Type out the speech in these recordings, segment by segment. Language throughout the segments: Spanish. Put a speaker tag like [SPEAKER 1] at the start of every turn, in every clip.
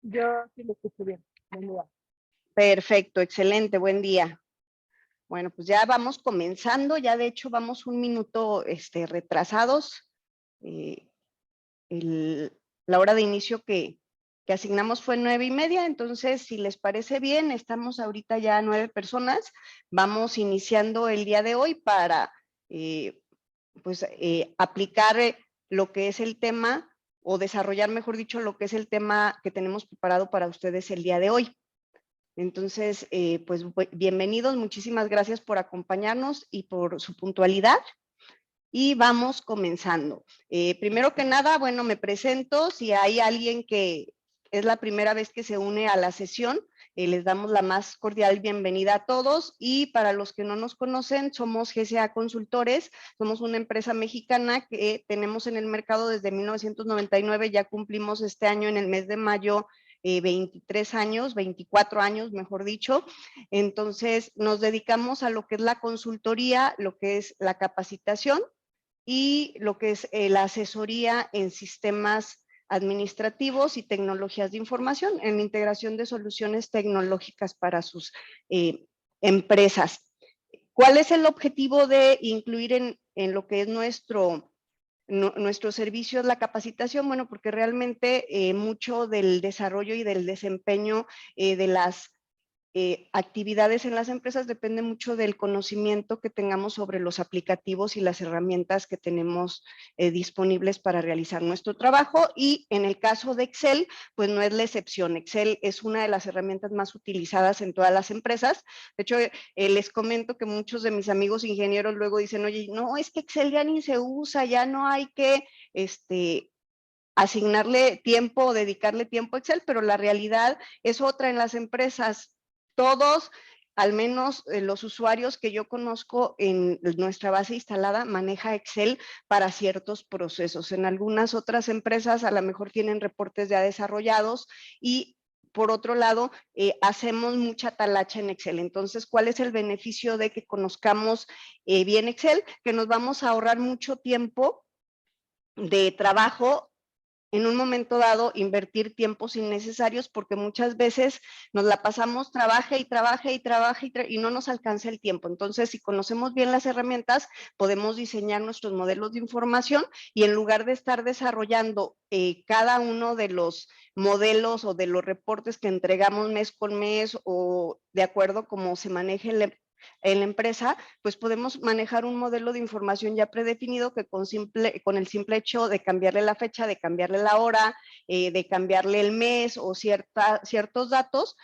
[SPEAKER 1] Yo sí lo escucho bien.
[SPEAKER 2] Perfecto, excelente, buen día. Bueno, pues ya vamos comenzando, ya de hecho vamos un minuto retrasados. Eh, la hora de inicio que asignamos fue 9:30, entonces si les parece bien, estamos ahorita ya 9 personas, vamos iniciando el día de hoy para aplicar lo que es el tema o desarrollar, mejor dicho, lo que es el tema que tenemos preparado para ustedes el día de hoy. Entonces, pues bienvenidos, muchísimas gracias por acompañarnos y por su puntualidad. Y vamos comenzando. Primero que nada, bueno, me presento. Si hay alguien que es la primera vez que se une a la sesión, les damos la más cordial bienvenida a todos. Y para los que no nos conocen, somos GSA Consultores. Somos una empresa mexicana que tenemos en el mercado desde 1999. Ya cumplimos este año en el mes de mayo 23 años, 24 años, mejor dicho. Entonces, nos dedicamos a lo que es la consultoría, lo que es la capacitación y lo que es la asesoría en sistemas administrativos y tecnologías de información, en integración de soluciones tecnológicas para sus empresas. ¿Cuál es el objetivo de incluir en lo que es nuestro servicio, la capacitación? Bueno, porque realmente mucho del desarrollo y del desempeño de las actividades en las empresas depende mucho del conocimiento que tengamos sobre los aplicativos y las herramientas que tenemos disponibles para realizar nuestro trabajo. Y en el caso de Excel, pues no es la excepción. Excel es una de las herramientas más utilizadas en todas las empresas. De hecho, les comento que muchos de mis amigos ingenieros luego dicen, oye, no, es que Excel ya ni se usa, ya no hay que asignarle tiempo o dedicarle tiempo a Excel, pero la realidad es otra en las empresas. Todos, al menos los usuarios que yo conozco en nuestra base instalada, maneja Excel para ciertos procesos. En algunas otras empresas a lo mejor tienen reportes ya desarrollados y por otro lado, hacemos mucha talacha en Excel. Entonces, ¿cuál es el beneficio de que conozcamos bien Excel? Que nos vamos a ahorrar mucho tiempo de trabajo en un momento dado invertir tiempos innecesarios, porque muchas veces nos la pasamos trabaje y no nos alcanza el tiempo. Entonces, si conocemos bien las herramientas, podemos diseñar nuestros modelos de información y en lugar de estar desarrollando cada uno de los modelos o de los reportes que entregamos mes con mes o de acuerdo como se maneje en la empresa, pues podemos manejar un modelo de información ya predefinido que con el simple hecho de cambiarle la fecha, de cambiarle la hora, de cambiarle el mes o ciertos datos,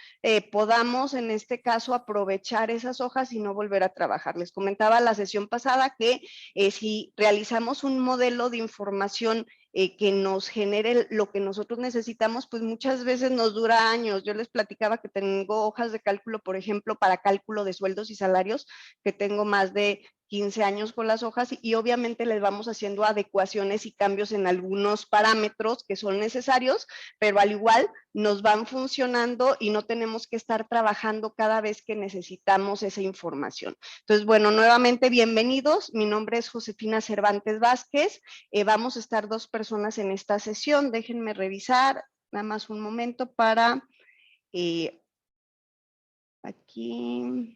[SPEAKER 2] podamos en este caso aprovechar esas hojas y no volver a trabajar. Les comentaba la sesión pasada que si realizamos un modelo de información que nos genere lo que nosotros necesitamos, pues muchas veces nos dura años. Yo les platicaba que tengo hojas de cálculo, por ejemplo, para cálculo de sueldos y salarios, que tengo más de 15 años con las hojas y obviamente les vamos haciendo adecuaciones y cambios en algunos parámetros que son necesarios, pero al igual nos van funcionando y no tenemos que estar trabajando cada vez que necesitamos esa información. Entonces, bueno, nuevamente bienvenidos. Mi nombre es Josefina Cervantes Vázquez. Vamos a estar 2 personas en esta sesión. Déjenme revisar nada más un momento para aquí.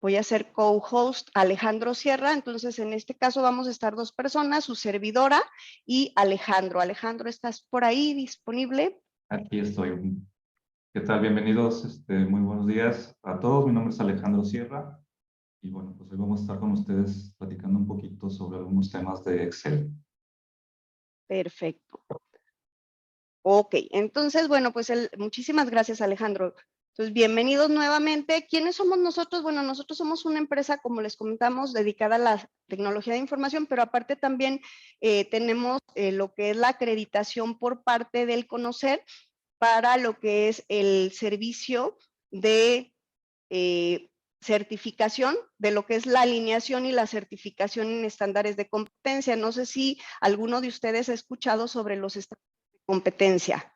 [SPEAKER 2] Voy a ser co-host Alejandro Sierra, entonces en este caso vamos a estar 2 personas, su servidora y Alejandro. Alejandro, ¿estás por ahí disponible?
[SPEAKER 3] Aquí estoy. ¿Qué tal? Bienvenidos, muy buenos días a todos. Mi nombre es Alejandro Sierra y bueno, pues hoy vamos a estar con ustedes platicando un poquito sobre algunos temas de Excel.
[SPEAKER 2] Perfecto. Ok, entonces, bueno, pues muchísimas gracias, Alejandro. Entonces, bienvenidos nuevamente. ¿Quiénes somos nosotros? Bueno, nosotros somos una empresa, como les comentamos, dedicada a la tecnología de información, pero aparte también tenemos lo que es la acreditación por parte del CONOCER para lo que es el servicio de certificación de lo que es la alineación y la certificación en estándares de competencia. No sé si alguno de ustedes ha escuchado sobre los estándares de competencia.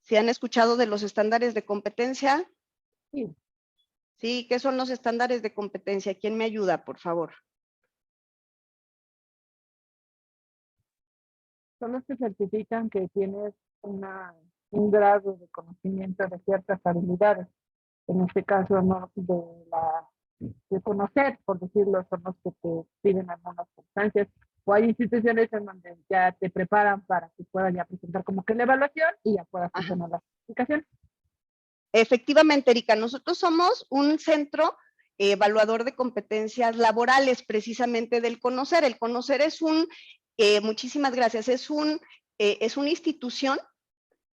[SPEAKER 2] ¿Sí han escuchado de los estándares de competencia?
[SPEAKER 1] Sí.
[SPEAKER 2] Sí, ¿qué son los estándares de competencia? ¿Quién me ayuda, por favor?
[SPEAKER 1] Son los que certifican que tienes un grado de conocimiento de ciertas habilidades. En este caso, no de conocer, por decirlo, son los que te piden algunas constancias. O hay instituciones en donde ya te preparan para que puedas ya presentar como que la evaluación y ya puedas
[SPEAKER 2] Ajá.
[SPEAKER 1] presentar la certificación.
[SPEAKER 2] Efectivamente, Erika, nosotros somos un centro evaluador de competencias laborales, precisamente del Conocer. El Conocer es muchísimas gracias, es una institución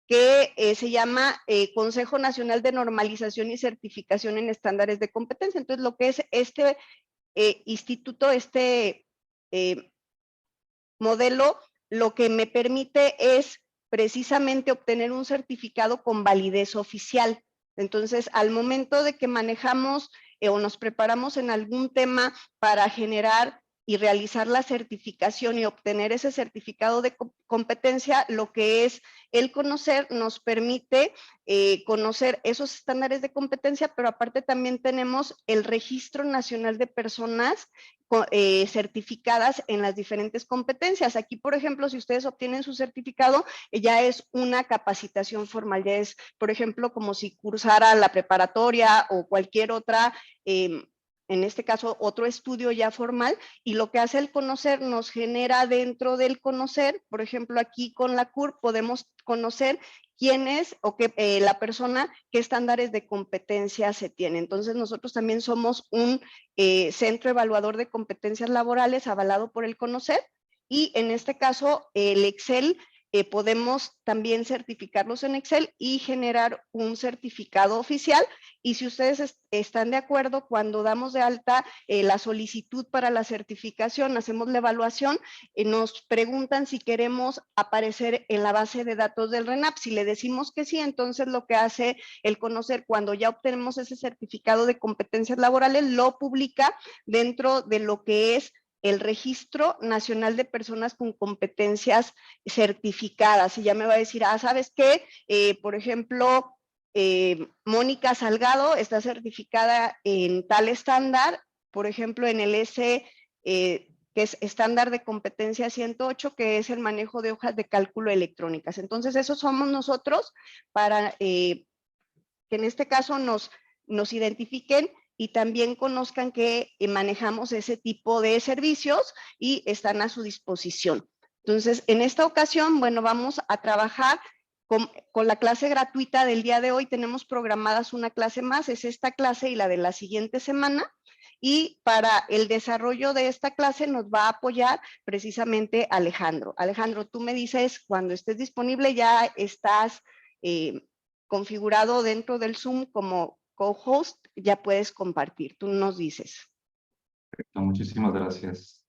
[SPEAKER 2] que se llama Consejo Nacional de Normalización y Certificación en Estándares de Competencia. Entonces, lo que es este instituto, modelo, lo que me permite es precisamente obtener un certificado con validez oficial. Entonces, al momento de que manejamos o nos preparamos en algún tema para generar y realizar la certificación y obtener ese certificado de competencia, lo que es el Conocer nos permite conocer esos estándares de competencia, pero aparte también tenemos el Registro Nacional de Personas certificadas en las diferentes competencias. Aquí, por ejemplo, si ustedes obtienen su certificado, ya es una capacitación formal, ya es, por ejemplo, como si cursara la preparatoria o cualquier otra en este caso, otro estudio ya formal, y lo que hace el Conocer nos genera dentro del Conocer, por ejemplo, aquí con la CUR podemos conocer quién es o la persona, qué estándares de competencia se tiene. Entonces, nosotros también somos un centro evaluador de competencias laborales avalado por el Conocer, y en este caso, el Excel, podemos también certificarlos en Excel y generar un certificado oficial. Y si ustedes están de acuerdo, cuando damos de alta la solicitud para la certificación, hacemos la evaluación, nos preguntan si queremos aparecer en la base de datos del RENAP. Si le decimos que sí, entonces lo que hace el Conocer, cuando ya obtenemos ese certificado de competencias laborales, lo publica dentro de lo que es el Registro Nacional de Personas con Competencias Certificadas. Y ya me va a decir, ¿sabes qué? Por ejemplo, Mónica Salgado está certificada en tal estándar, por ejemplo, en el que es estándar de competencia 108, que es el manejo de hojas de cálculo electrónicas. Entonces, eso somos nosotros para que en este caso nos identifiquen y también conozcan que manejamos ese tipo de servicios y están a su disposición. Entonces, en esta ocasión, bueno, vamos a trabajar con la clase gratuita del día de hoy. Tenemos programadas una clase más, es esta clase y la de la siguiente semana. Y para el desarrollo de esta clase nos va a apoyar precisamente Alejandro. Alejandro, tú me dices cuando estés disponible, ya estás configurado dentro del Zoom como co-host, ya puedes compartir. Tú nos dices.
[SPEAKER 3] Perfecto, muchísimas gracias.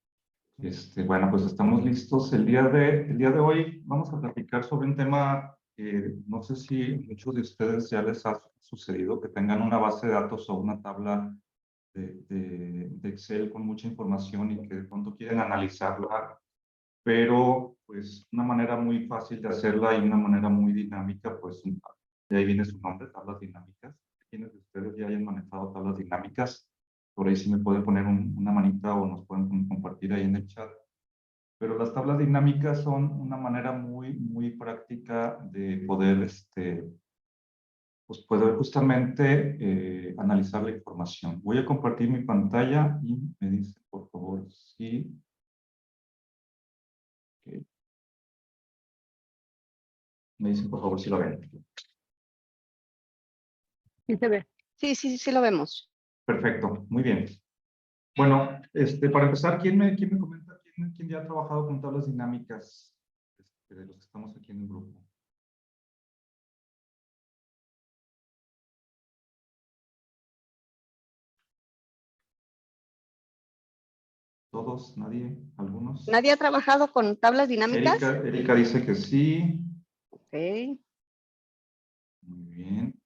[SPEAKER 3] Bueno, pues estamos listos. El día de hoy vamos a platicar sobre un tema que no sé si muchos de ustedes ya les ha sucedido, que tengan una base de datos o una tabla de Excel con mucha información y que de pronto quieren analizarla, pero pues una manera muy fácil de hacerla y una manera muy dinámica, pues de ahí viene su nombre, tablas dinámicas. ¿Quiénes de ustedes ya hayan manejado tablas dinámicas? Por ahí sí me puede poner una manita o nos pueden compartir ahí en el chat. Pero las tablas dinámicas son una manera muy práctica de poder, pues poder justamente analizar la información. Voy a compartir mi pantalla y me dice, por favor, sí. Okay. Me dicen, por favor, si lo ven.
[SPEAKER 1] Sí se ve.
[SPEAKER 2] Sí lo vemos.
[SPEAKER 3] Perfecto, muy bien. Bueno, para empezar, ¿quién me comenta? ¿Quién ya ha trabajado con tablas dinámicas de los que estamos aquí en el grupo? ¿Todos? ¿Nadie? ¿Algunos?
[SPEAKER 2] ¿Nadie ha trabajado con tablas dinámicas?
[SPEAKER 3] Erika dice que sí.
[SPEAKER 2] Ok.
[SPEAKER 3] Muy bien.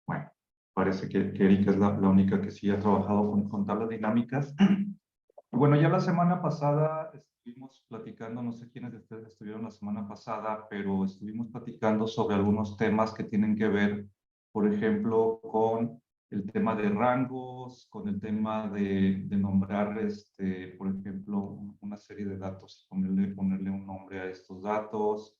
[SPEAKER 3] Bueno, parece que Erika es la única que sí ha trabajado con tablas dinámicas. Bueno, ya la semana pasada estuvimos platicando, no sé quiénes de ustedes estuvieron la semana pasada, pero estuvimos platicando sobre algunos temas que tienen que ver, por ejemplo, con el tema de rangos, con el tema de nombrar, por ejemplo, una serie de datos, ponerle un nombre a estos datos.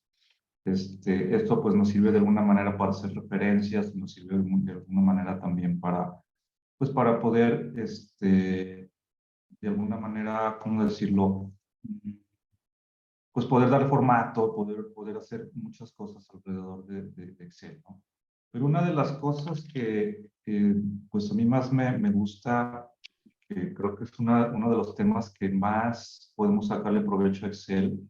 [SPEAKER 3] Esto pues nos sirve de alguna manera para hacer referencias, nos sirve de alguna manera también pues para poder, de alguna manera, ¿cómo decirlo? Pues poder dar formato, poder hacer muchas cosas alrededor de Excel, ¿no? Pero una de las cosas que pues a mí más me gusta, que creo que es uno de los temas que más podemos sacarle provecho a Excel,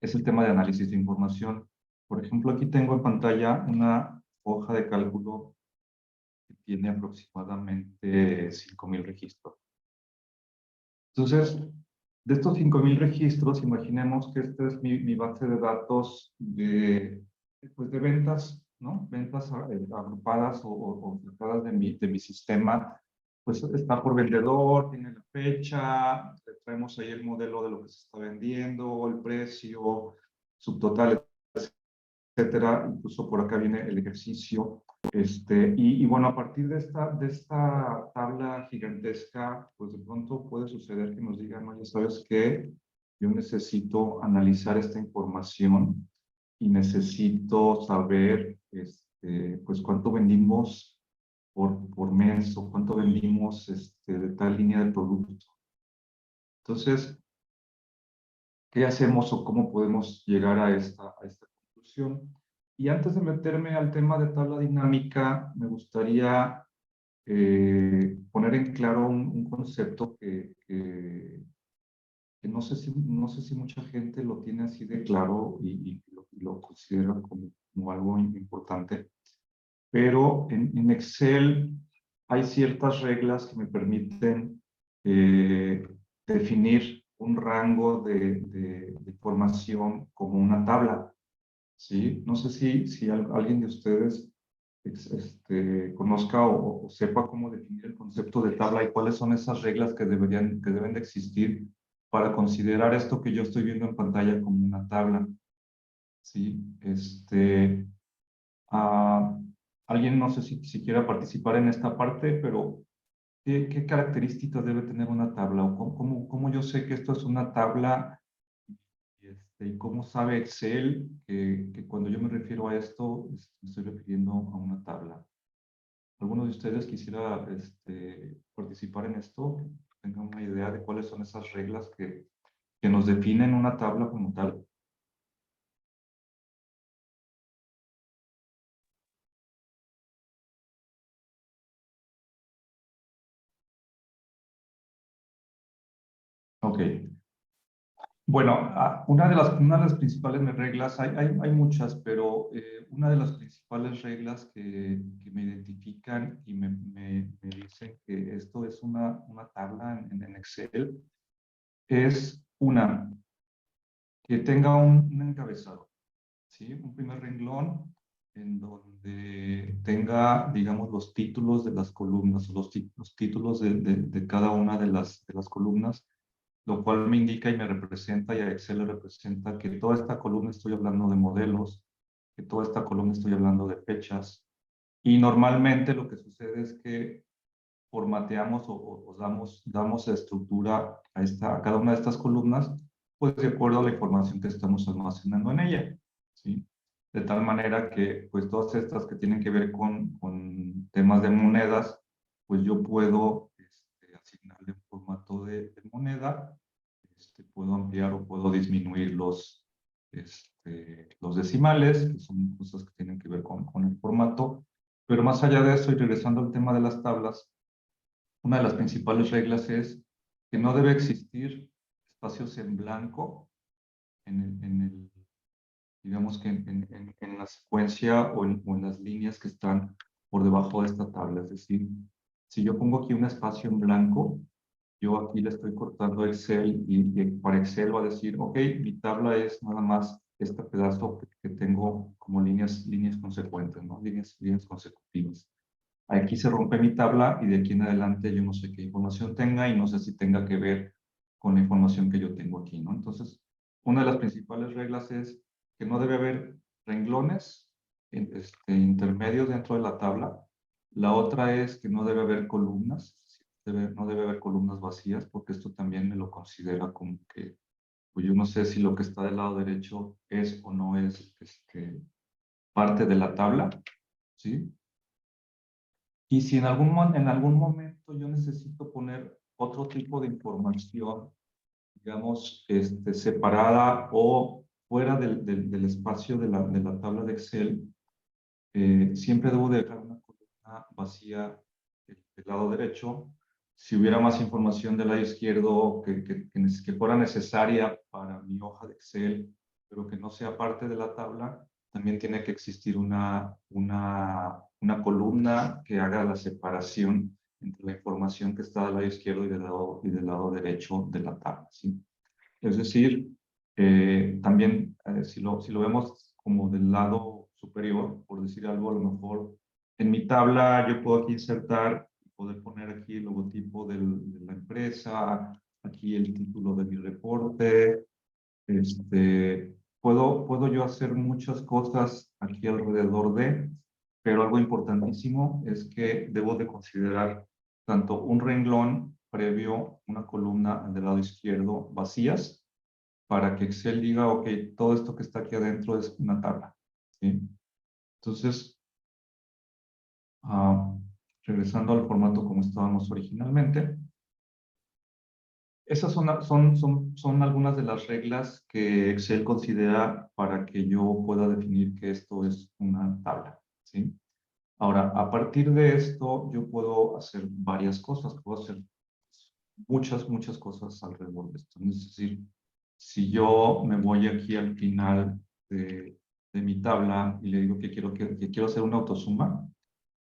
[SPEAKER 3] es el tema de análisis de información. Por ejemplo, aquí tengo en pantalla una hoja de cálculo que tiene aproximadamente 5,000 registros. Entonces, de estos 5,000 registros, imaginemos que esta es mi base de datos pues de ventas, ¿no? Ventas agrupadas o agrupadas de mi sistema. Pues está por vendedor, tiene la fecha, traemos ahí el modelo de lo que se está vendiendo, el precio, subtotal, etcétera. Incluso por acá viene el ejercicio. Y bueno, a partir de esta tabla gigantesca, pues de pronto puede suceder que nos digan, oye, ¿sabes qué? Yo necesito analizar esta información y necesito saber, pues cuánto vendimos por mes o cuánto vendimos de tal línea de producto. Entonces, ¿qué hacemos o cómo podemos llegar a esta conclusión? Y antes de meterme al tema de tabla dinámica, me gustaría poner en claro un concepto que no sé si mucha gente lo tiene así de claro y lo considera como algo importante, pero en Excel hay ciertas reglas que me permiten definir un rango de información como una tabla, ¿sí? No sé si alguien de ustedes conozca o sepa cómo definir el concepto de tabla y cuáles son esas reglas que deben de existir para considerar esto que yo estoy viendo en pantalla como una tabla, ¿sí? Alguien no sé si quiera participar en esta parte, pero ¿qué características debe tener una tabla? ¿O cómo yo sé que esto es una tabla? Y cómo sabe Excel que cuando yo me refiero a esto, me estoy refiriendo a una tabla. ¿Alguno de ustedes quisiera participar en esto? ¿Tengan una idea de cuáles son esas reglas que nos definen una tabla como tal? Ok. Bueno, una de las principales reglas, hay muchas, pero una de las principales reglas que me identifican y me dicen que esto es una tabla en Excel es que tenga un encabezado, ¿sí? Un primer renglón en donde tenga, digamos, los títulos de las columnas, los títulos de cada una de las columnas, lo cual me indica y me representa, y a Excel le representa que toda esta columna estoy hablando de modelos, que toda esta columna estoy hablando de fechas, y normalmente lo que sucede es que formateamos o damos estructura a cada una de estas columnas, pues de acuerdo a la información que estamos almacenando en ella, ¿sí? De tal manera que, pues todas estas que tienen que ver con temas de monedas, pues yo puedo asignarle un formato de moneda, puedo ampliar o puedo disminuir los decimales, que son cosas que tienen que ver con el formato. Pero más allá de eso, y regresando al tema de las tablas, una de las principales reglas es que no debe existir espacios en blanco digamos que en la secuencia o en las líneas que están por debajo de esta tabla. Es decir, si yo pongo aquí un espacio en blanco, yo aquí le estoy cortando Excel y para Excel va a decir, ok, mi tabla es nada más este pedazo que tengo como líneas consecuentes, ¿no? Líneas consecutivas. Aquí se rompe mi tabla y de aquí en adelante yo no sé qué información tenga y no sé si tenga que ver con la información que yo tengo aquí, ¿no? Entonces, una de las principales reglas es que no debe haber renglones intermedios dentro de la tabla La otra es que no debe haber columnas, no debe haber columnas vacías, porque esto también me lo considera como que, pues yo no sé si lo que está del lado derecho es o no es parte de la tabla, ¿sí? Y si en en algún momento yo necesito poner otro tipo de información, digamos, separada o fuera del espacio de la tabla de Excel, siempre debo de dejar una columna vacía del lado derecho. Si hubiera más información del lado izquierdo que fuera necesaria para mi hoja de Excel, pero que no sea parte de la tabla, también tiene que existir una columna que haga la separación entre la información que está del lado izquierdo y del lado derecho de la tabla, ¿sí? Es decir, también si lo vemos como del lado superior, por decir algo, a lo mejor en mi tabla yo puedo aquí insertar y poder poner aquí el logotipo de la empresa, aquí el título de mi reporte. Puedo yo hacer muchas cosas aquí alrededor pero algo importantísimo es que debo de considerar tanto un renglón previo, una columna del lado izquierdo vacías, para que Excel diga, ok, todo esto que está aquí adentro es una tabla, ¿sí? Entonces, ah, regresando al formato como estábamos originalmente, esas son algunas de las reglas que Excel considera para que yo pueda definir que esto es una tabla, ¿sí? Ahora, a partir de esto, yo puedo hacer varias cosas, puedo hacer muchas cosas alrededor de esto. Es decir, si yo me voy aquí al final de mi tabla y le digo que quiero hacer una autosuma,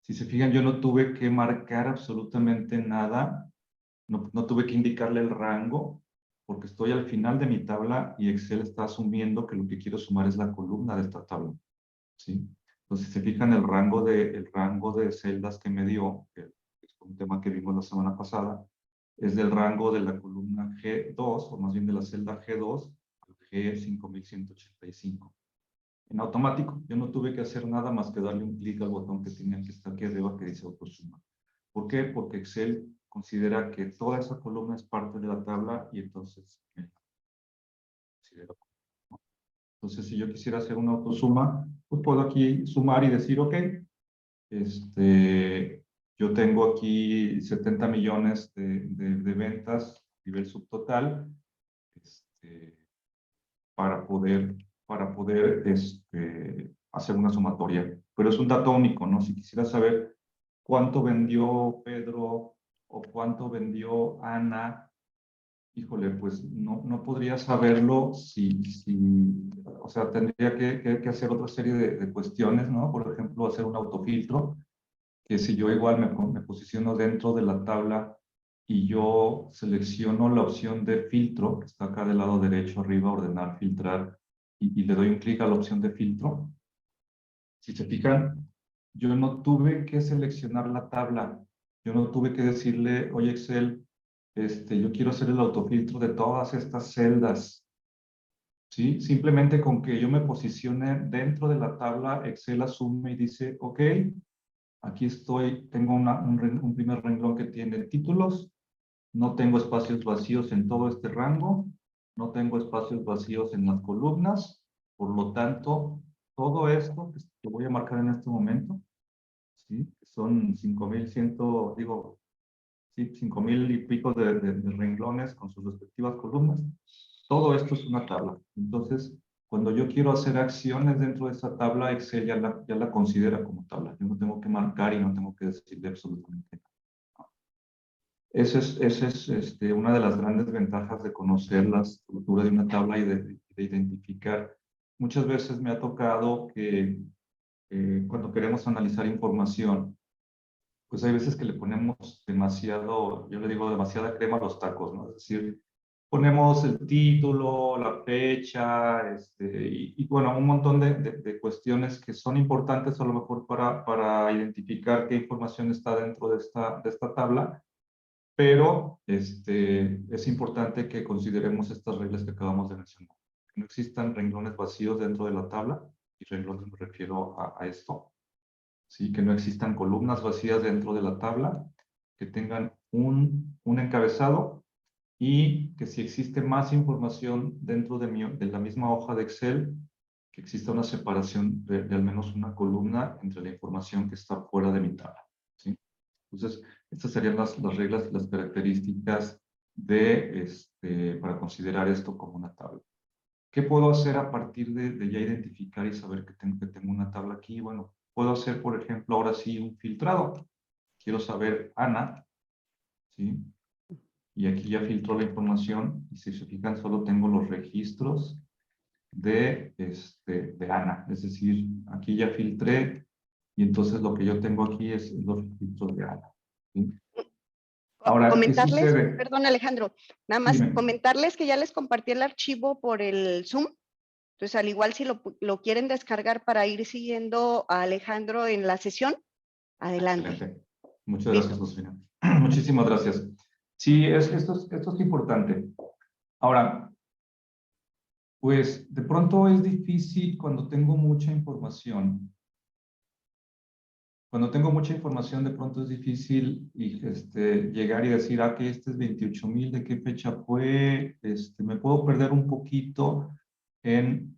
[SPEAKER 3] si se fijan, yo no tuve que marcar absolutamente nada, no tuve que indicarle el rango, porque estoy al final de mi tabla y Excel está asumiendo que lo que quiero sumar es la columna de esta tabla, ¿sí? Entonces, si se fijan, el rango de celdas que me dio, que es un tema que vimos la semana pasada, es del rango de la columna G2, o más bien de la celda G2 al G5185. En automático, yo no tuve que hacer nada más que darle un clic al botón que tenía que estar aquí arriba que dice autosuma. ¿Por qué? Porque Excel considera que toda esa columna es parte de la tabla y entonces me la considera. Entonces, si yo quisiera hacer una autosuma, pues puedo aquí sumar y decir, ok, yo tengo aquí 70 millones de ventas a nivel subtotal, este, para poder hacer una sumatoria. Pero es un dato único, ¿no? Si quisiera saber cuánto vendió Pedro o cuánto vendió Ana, híjole, pues no podría saberlo o sea, tendría que hacer otra serie de cuestiones, ¿no? Por ejemplo, hacer un autofiltro, que si yo igual me posiciono dentro de la tabla y yo selecciono la opción de filtro, que está acá del lado derecho arriba, ordenar, filtrar, y le doy un clic a la opción de filtro. Si se fijan, yo no tuve que seleccionar la tabla, yo no tuve que decirle, oye Excel, yo quiero hacer el autofiltro de todas estas celdas, ¿sí? Simplemente con que yo me posicione dentro de la tabla, Excel asume y dice, ok, aquí estoy, tengo un primer renglón que tiene títulos, no tengo espacios vacíos en todo este rango, no tengo espacios vacíos en las columnas, por lo tanto, todo esto que voy a marcar en este momento, ¿sí? Son 5,100, digo, sí, 5,000 y pico de renglones con sus respectivas columnas. Todo esto es una tabla. Entonces, cuando yo quiero hacer acciones dentro de esa tabla, Excel ya la considera como tabla. Yo no tengo que marcar y no tengo que decirle absolutamente nada. Esa es una de las grandes ventajas de conocer la estructura de una tabla y de identificar. Muchas veces me ha tocado que cuando queremos analizar información, pues hay veces que le ponemos demasiado, yo le digo demasiada crema a los tacos, ¿no? Es decir, ponemos el título, la fecha, bueno, un montón de cuestiones que son importantes a lo mejor para identificar qué información está dentro de esta tabla, pero es importante que consideremos estas reglas que acabamos de mencionar. Que no existan renglones vacíos dentro de la tabla, y renglones me refiero a esto. ¿sí? Que no existan columnas vacías dentro de la tabla, que tengan un encabezado y que si existe más información dentro de la misma hoja de Excel, que exista una separación de al menos una columna entre la información que está fuera de mi tabla, ¿sí? Entonces, estas serían las reglas, las características para considerar esto como una tabla. ¿Qué puedo hacer a partir de ya identificar y saber que tengo una tabla aquí? Bueno, puedo hacer, por ejemplo, ahora sí un filtrado. Quiero saber Ana, ¿sí? Y aquí ya filtro la información y si se fijan solo tengo los registros de Ana. Es decir, aquí ya filtré y entonces lo que yo tengo aquí es los registros de Ana, ¿sí? Ahora, ¿qué
[SPEAKER 2] Comentarles,
[SPEAKER 3] sucede?
[SPEAKER 2] perdón Alejandro, nada más
[SPEAKER 3] Dime.
[SPEAKER 2] comentarles que ya les compartí el archivo por el Zoom. Entonces, al igual si lo quieren descargar para ir siguiendo a Alejandro en la sesión, adelante.
[SPEAKER 3] Excelente. Muchas
[SPEAKER 2] ¿Listo?
[SPEAKER 3] gracias, Josefina. Muchísimas gracias. Sí, esto es importante. Ahora, pues de pronto es difícil cuando tengo mucha información. Cuando tengo mucha información, de pronto es difícil llegar y decir, que este es 28,000, ¿de qué fecha fue? Me puedo perder un poquito en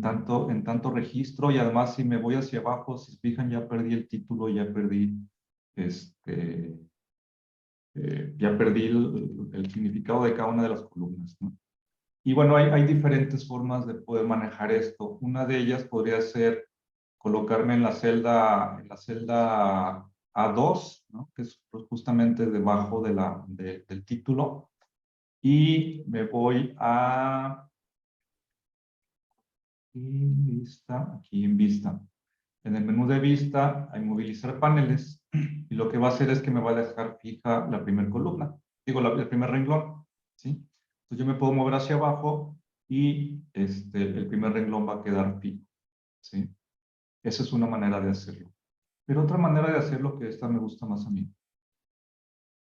[SPEAKER 3] tanto registro y además si me voy hacia abajo, si se fijan, ya perdí el título, este, ya perdí el significado de cada una de las columnas, ¿no? Y bueno, hay diferentes formas de poder manejar esto. Una de ellas podría ser colocarme en la celda A2, ¿no? Que es pues, justamente debajo del título. Y me voy a vista, aquí en vista. En el menú de vista hay movilizar paneles y lo que va a hacer es que me va a dejar fija la primera columna, digo, el primer renglón, ¿sí? Entonces yo me puedo mover hacia abajo y el primer renglón va a quedar fijo, ¿sí? Esa es una manera de hacerlo. Pero otra manera de hacerlo, que esta me gusta más a mí,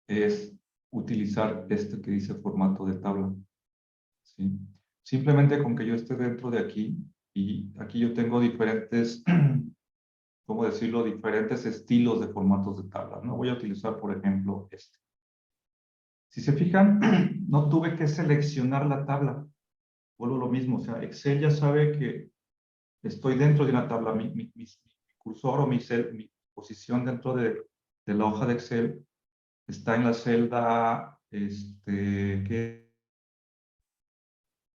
[SPEAKER 3] es utilizar este que dice formato de tabla, ¿sí? Simplemente con que yo esté dentro de aquí y aquí yo tengo diferentes ¿cómo decirlo?, diferentes estilos de formatos de tablas, ¿no? Voy a utilizar, por ejemplo, este. Si se fijan, no tuve que seleccionar la tabla. Vuelvo lo mismo, o sea, Excel ya sabe que estoy dentro de una tabla. Mi cursor o mi posición dentro de la hoja de Excel está en la celda,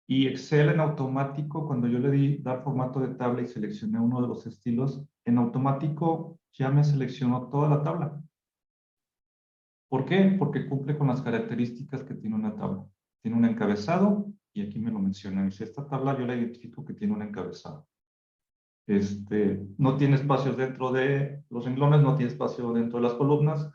[SPEAKER 3] y Excel en automático, cuando yo le di dar formato de tabla y seleccioné uno de los estilos, en automático ya me seleccionó toda la tabla. ¿Por qué? Porque cumple con las características que tiene una tabla. Tiene un encabezado, y aquí me lo mencionan. Dice, esta tabla yo la identifico que tiene un encabezado. No tiene espacios dentro de los renglones, no tiene espacio dentro de las columnas,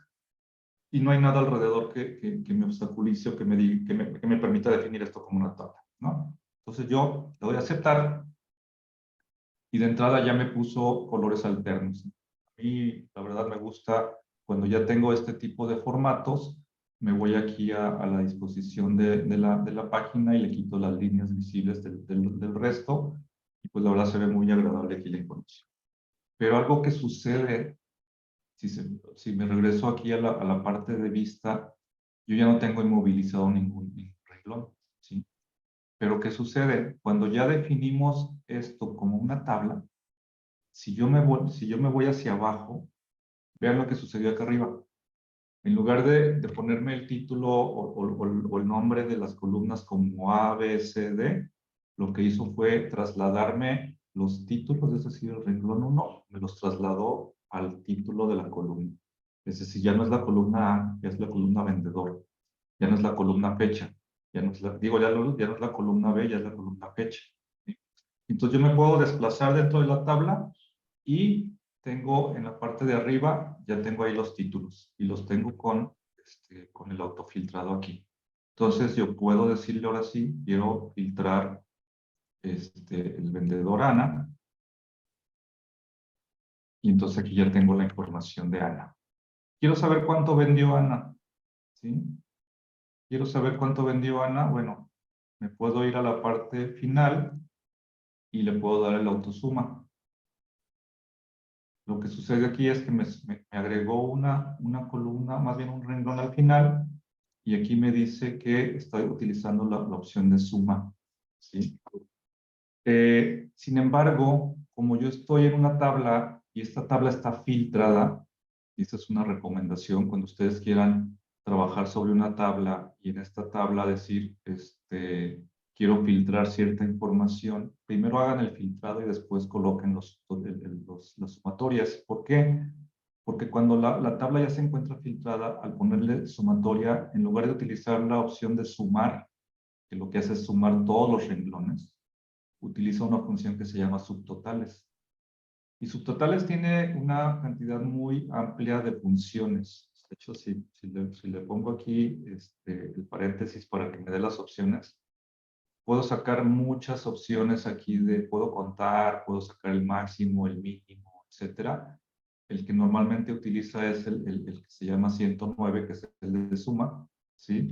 [SPEAKER 3] y no hay nada alrededor que me obstaculice o que me permita definir esto como una tabla, ¿no? Entonces yo le doy a aceptar, y de entrada ya me puso colores alternos. A mí, la verdad, me gusta cuando ya tengo este tipo de formatos, me voy aquí a la disposición de la página y le quito las líneas visibles del resto, y pues la verdad se ve muy agradable aquí la información. Pero algo que sucede, si me regreso aquí a la parte de vista, yo ya no tengo inmovilizado ningún renglón, ¿sí? Pero ¿qué sucede? Cuando ya definimos esto como una tabla, si yo me voy hacia abajo, vean lo que sucedió acá arriba. En lugar de ponerme el título o el nombre de las columnas como A, B, C, D, lo que hizo fue trasladarme los títulos, es decir, el renglón 1, me los trasladó al título de la columna. Es decir, ya no es la columna A, ya es la columna vendedor. Ya no es la columna fecha. Ya no es ya no es la columna B, ya es la columna fecha. ¿Sí? Entonces yo me puedo desplazar dentro de la tabla y tengo en la parte de arriba, ya tengo ahí los títulos y los tengo con el autofiltrado aquí. Entonces yo puedo decirle ahora sí, quiero filtrar el vendedor Ana, y entonces aquí ya tengo la información de Ana. Quiero saber cuánto vendió Ana, ¿sí? Quiero saber cuánto vendió Ana, bueno, me puedo ir a la parte final y le puedo dar el autosuma. Lo que sucede aquí es que me agregó una columna, más bien un renglón al final, y aquí me dice que estoy utilizando la opción de suma, ¿sí? Sin embargo, como yo estoy en una tabla y esta tabla está filtrada, y esta es una recomendación cuando ustedes quieran trabajar sobre una tabla y en esta tabla decir, quiero filtrar cierta información, primero hagan el filtrado y después coloquen las sumatorias. ¿Por qué? Porque cuando la tabla ya se encuentra filtrada, al ponerle sumatoria, en lugar de utilizar la opción de sumar, que lo que hace es sumar todos los renglones, utiliza una función que se llama subtotales. Y subtotales tiene una cantidad muy amplia de funciones. De hecho, si le pongo aquí el paréntesis para que me dé las opciones, puedo sacar muchas opciones aquí puedo contar, puedo sacar el máximo, el mínimo, etcétera. El que normalmente utiliza es el que se llama 109, que es el de suma, ¿sí?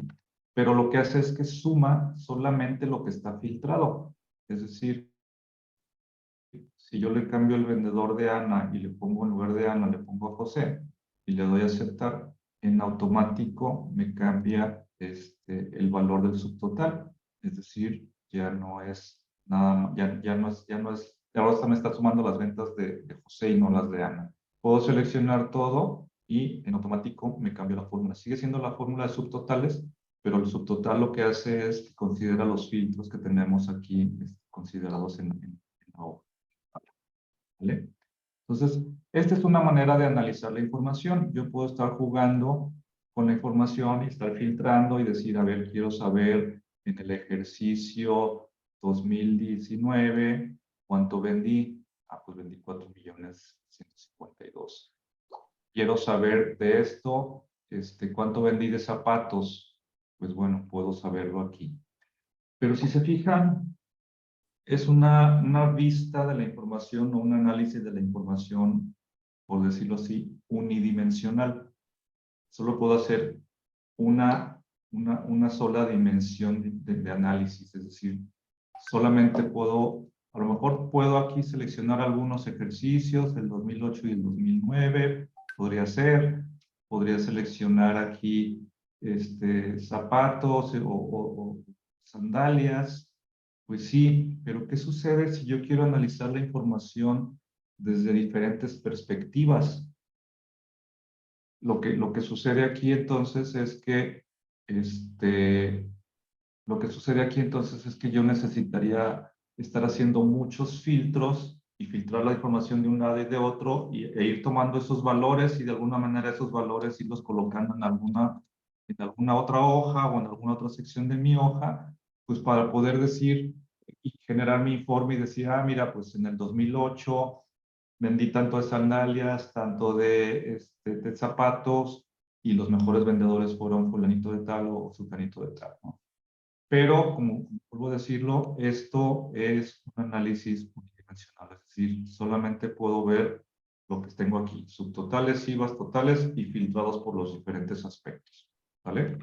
[SPEAKER 3] Pero lo que hace es que suma solamente lo que está filtrado. Es decir, si yo le cambio el vendedor de Ana y le pongo en lugar de Ana, le pongo a José y le doy a aceptar, en automático me cambia el valor del subtotal. Es decir, ya no es nada, ahora me está sumando las ventas de José y no las de Ana. Puedo seleccionar todo y en automático me cambia la fórmula. Sigue siendo la fórmula de subtotales, pero el subtotal lo que hace es que considera los filtros que tenemos aquí considerados en la hoja. ¿Vale? Entonces, esta es una manera de analizar la información. Yo puedo estar jugando con la información y estar filtrando y decir, a ver, quiero saber en el ejercicio 2019 cuánto vendí. Ah, pues vendí 4.152.000. Quiero saber de esto, cuánto vendí de zapatos. Pues bueno, puedo saberlo aquí. Pero si se fijan, es una vista de la información o un análisis de la información, por decirlo así, unidimensional. Solo puedo hacer una sola dimensión de análisis, es decir, solamente puedo, a lo mejor puedo aquí seleccionar algunos ejercicios del 2008 y el 2009, podría seleccionar aquí zapatos o sandalias. Pues sí, pero ¿qué sucede si yo quiero analizar la información desde diferentes perspectivas? Lo que sucede aquí entonces es que, lo que sucede aquí entonces es que yo necesitaría estar haciendo muchos filtros y filtrar la información de un lado y de otro e ir tomando esos valores y de alguna manera esos valores irlos colocando en alguna otra hoja o en alguna otra sección de mi hoja, pues para poder decir y generar mi informe y decir, ah, mira, pues en el 2008 vendí tanto de sandalias, tanto de zapatos, y los mejores vendedores fueron fulanito de tal o sultanito de tal, ¿no? Pero, como vuelvo a decirlo, esto es un análisis unidimensional, es decir, solamente puedo ver lo que tengo aquí, subtotales, IVAs totales y filtrados por los diferentes aspectos, ¿vale?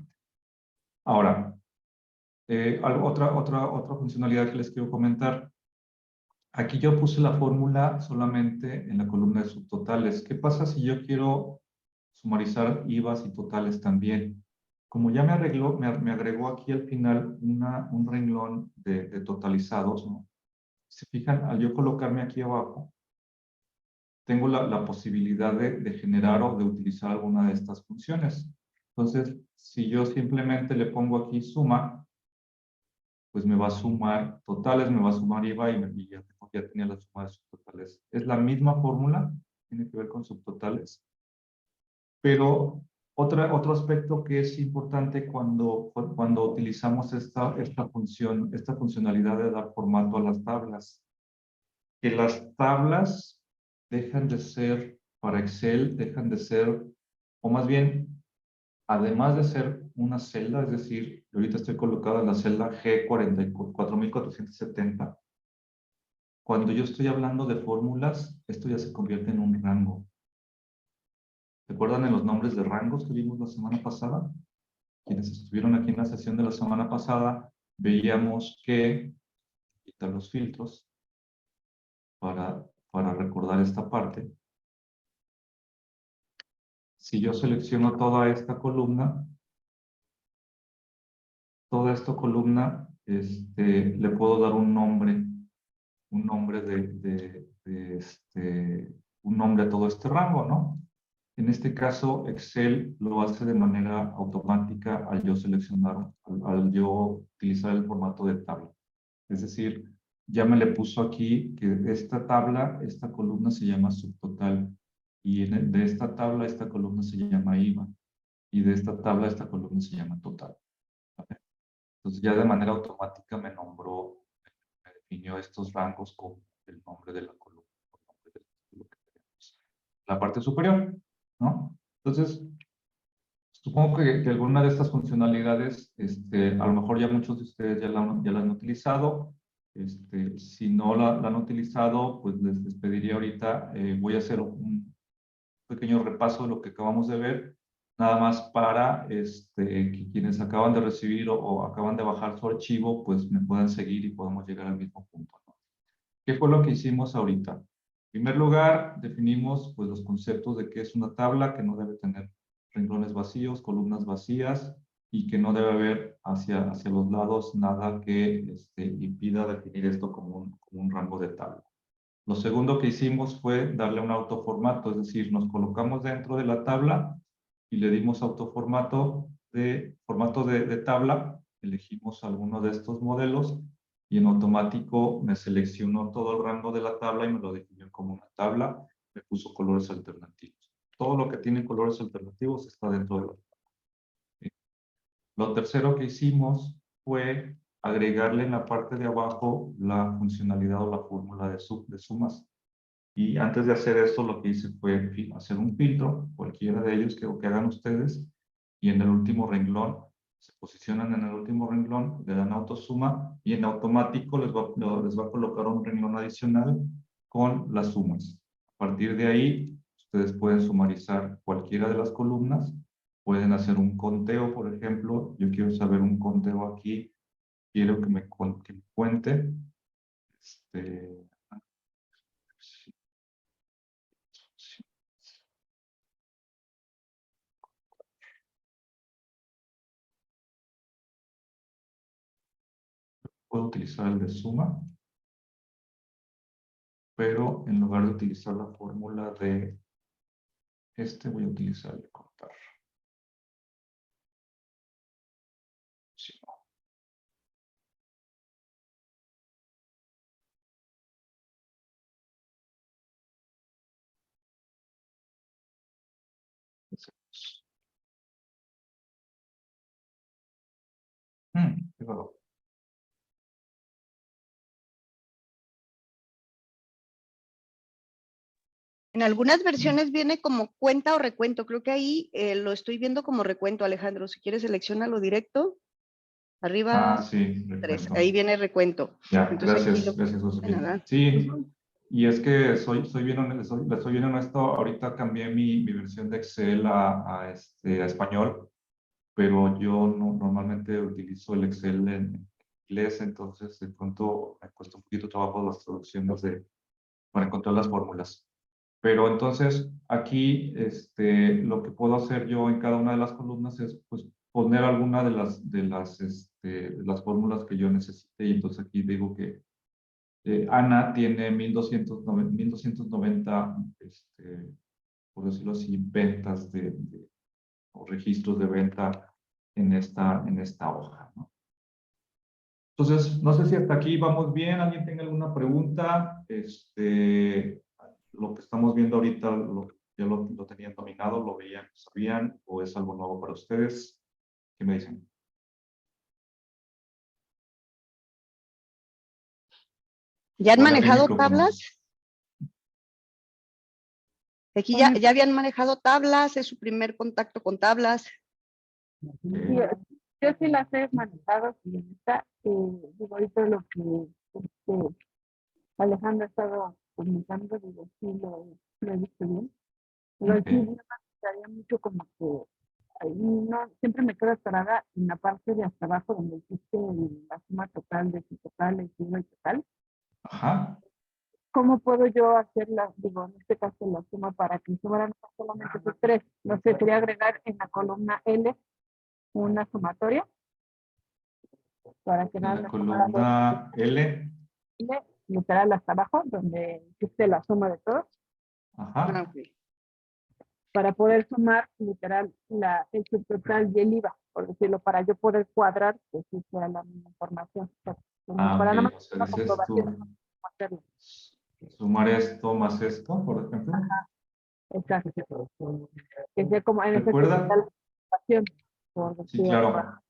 [SPEAKER 3] Ahora, otra funcionalidad que les quiero comentar. Aquí yo puse la fórmula solamente en la columna de subtotales. ¿Qué pasa si yo quiero sumarizar IVAs y totales también? Como ya me agregó aquí al final un renglón de totalizados, ¿no? Si se fijan, al yo colocarme aquí abajo, tengo la posibilidad de generar o de utilizar alguna de estas funciones. Entonces, si yo simplemente le pongo aquí suma, pues me va a sumar totales, me va a sumar IVA y ya tenía la suma de subtotales. Es la misma fórmula, tiene que ver con subtotales, pero otro aspecto que es importante cuando utilizamos esta funcionalidad de dar formato a las tablas, que las tablas dejan de ser para Excel, dejan de ser, o más bien, además de ser una celda, es decir, ahorita estoy colocado en la celda G44.470, cuando yo estoy hablando de fórmulas, esto ya se convierte en un rango. ¿Recuerdan en los nombres de rangos que vimos la semana pasada? Quienes estuvieron aquí en la sesión de la semana pasada, veíamos que quitar los filtros para recordar esta parte. si yo selecciono toda esta columna, le puedo dar un nombre un nombre a todo este rango, ¿no? En este caso, Excel lo hace de manera automática al yo seleccionar, al yo utilizar el formato de tabla. Es decir, ya me le puso aquí que esta tabla, esta columna se llama subtotal. Y de esta tabla, esta columna se llama IVA. Y de esta tabla, esta columna se llama total. ¿Vale? Entonces ya de manera automática me definió estos rangos con el nombre de la columna, el nombre del título que tenemos en la parte superior, ¿no? Entonces, supongo que alguna de estas funcionalidades, a lo mejor ya muchos de ustedes ya la han utilizado. Si no la han utilizado, pues les pediría ahorita, voy a hacer un pequeño repaso de lo que acabamos de ver, nada más para que quienes acaban de recibir o acaban de bajar su archivo, pues me puedan seguir y podamos llegar al mismo punto, ¿no? ¿Qué fue lo que hicimos ahorita? En primer lugar, definimos pues, los conceptos de qué es una tabla, que no debe tener renglones vacíos, columnas vacías, y que no debe haber hacia los lados nada que impida definir esto como un rango de tabla. Lo segundo que hicimos fue darle un autoformato, es decir, nos colocamos dentro de la tabla y le dimos autoformato formato de tabla, elegimos alguno de estos modelos y en automático me seleccionó todo el rango de la tabla y me lo definió como una tabla, me puso colores alternativos. Todo lo que tiene colores alternativos está dentro de la tabla. Lo tercero que hicimos fue agregarle en la parte de abajo la funcionalidad o la fórmula de sumas. Y antes de hacer eso, lo que hice fue hacer un filtro, cualquiera de ellos que hagan ustedes, y en el último renglón, se posicionan en el último renglón, le dan autosuma, y en automático les va a colocar un renglón adicional con las sumas. A partir de ahí, ustedes pueden sumarizar cualquiera de las columnas, pueden hacer un conteo, por ejemplo, yo quiero saber un conteo aquí, quiero que me cuente, puedo utilizar el de suma, pero en lugar de utilizar la fórmula de voy a utilizar el de cortar. Sí, no. Qué raro.
[SPEAKER 2] En algunas versiones viene como cuenta o recuento. Creo que ahí lo estoy viendo como recuento, Alejandro. Si quieres, selecciónalo directo. Arriba,
[SPEAKER 3] Sí,
[SPEAKER 2] 3.
[SPEAKER 3] recuento.
[SPEAKER 2] Ahí viene recuento.
[SPEAKER 3] Ya,
[SPEAKER 2] Entonces aquí lo...
[SPEAKER 3] gracias,
[SPEAKER 2] De
[SPEAKER 3] Josefina.
[SPEAKER 2] nada.
[SPEAKER 3] Sí, y es que soy bien honesto, ahorita cambié mi versión de Excel a español, pero yo normalmente utilizo el Excel en inglés, entonces de pronto me cuesta un poquito trabajo las traducciones para encontrar las fórmulas. Pero entonces aquí lo que puedo hacer yo en cada una de las columnas es pues, poner alguna de las fórmulas que yo necesite. Y entonces aquí digo que Ana tiene 1290, por decirlo así, ventas o registros de venta en esta hoja, ¿no? Entonces, no sé si hasta aquí vamos bien. ¿Alguien tiene alguna pregunta? Lo que estamos viendo ahorita, ya lo tenían dominado, lo veían, sabían, o es algo nuevo para ustedes. ¿Qué me dicen?
[SPEAKER 2] ¿Ya han
[SPEAKER 3] Hola, aquí el
[SPEAKER 2] manejado
[SPEAKER 3] micrófono.
[SPEAKER 2] tablas? Aquí ya habían manejado tablas, es su primer contacto con tablas.
[SPEAKER 1] Sí, yo sí las he manejado, señorita. Digo, ahorita lo que Alejandro ha estado comentando, digo, sí lo he visto bien. Pero sí, no me gustaría mucho como que ahí no, siempre me quedo atorada en la parte de hasta abajo donde existe la suma total de si total, el y total.
[SPEAKER 3] Ajá.
[SPEAKER 1] ¿cómo puedo yo hacer digo, en este caso la suma para que sumaran solamente esos tres? No sé, sería agregar en la columna L una sumatoria para que
[SPEAKER 3] En
[SPEAKER 1] nada
[SPEAKER 3] la
[SPEAKER 1] más sumara los
[SPEAKER 3] columna L,
[SPEAKER 1] L, literal hasta abajo, donde existe la suma de todos,
[SPEAKER 2] Ah,
[SPEAKER 3] ajá,
[SPEAKER 2] ok.
[SPEAKER 1] para poder sumar literal el subtotal y el IVA, por decirlo, para yo poder cuadrar que sí sea la misma información. O sea, como para nada
[SPEAKER 3] ok,
[SPEAKER 1] más
[SPEAKER 3] o sea,
[SPEAKER 1] una
[SPEAKER 3] dices
[SPEAKER 1] comprobación de
[SPEAKER 3] tú,
[SPEAKER 1] cómo hacerlo.
[SPEAKER 3] sumar esto más esto, por ejemplo.
[SPEAKER 1] Exacto. Que sea como en efecto que sea
[SPEAKER 3] Recuerda,
[SPEAKER 1] la comprobación, por
[SPEAKER 3] sí,
[SPEAKER 1] decir algo.
[SPEAKER 3] claro.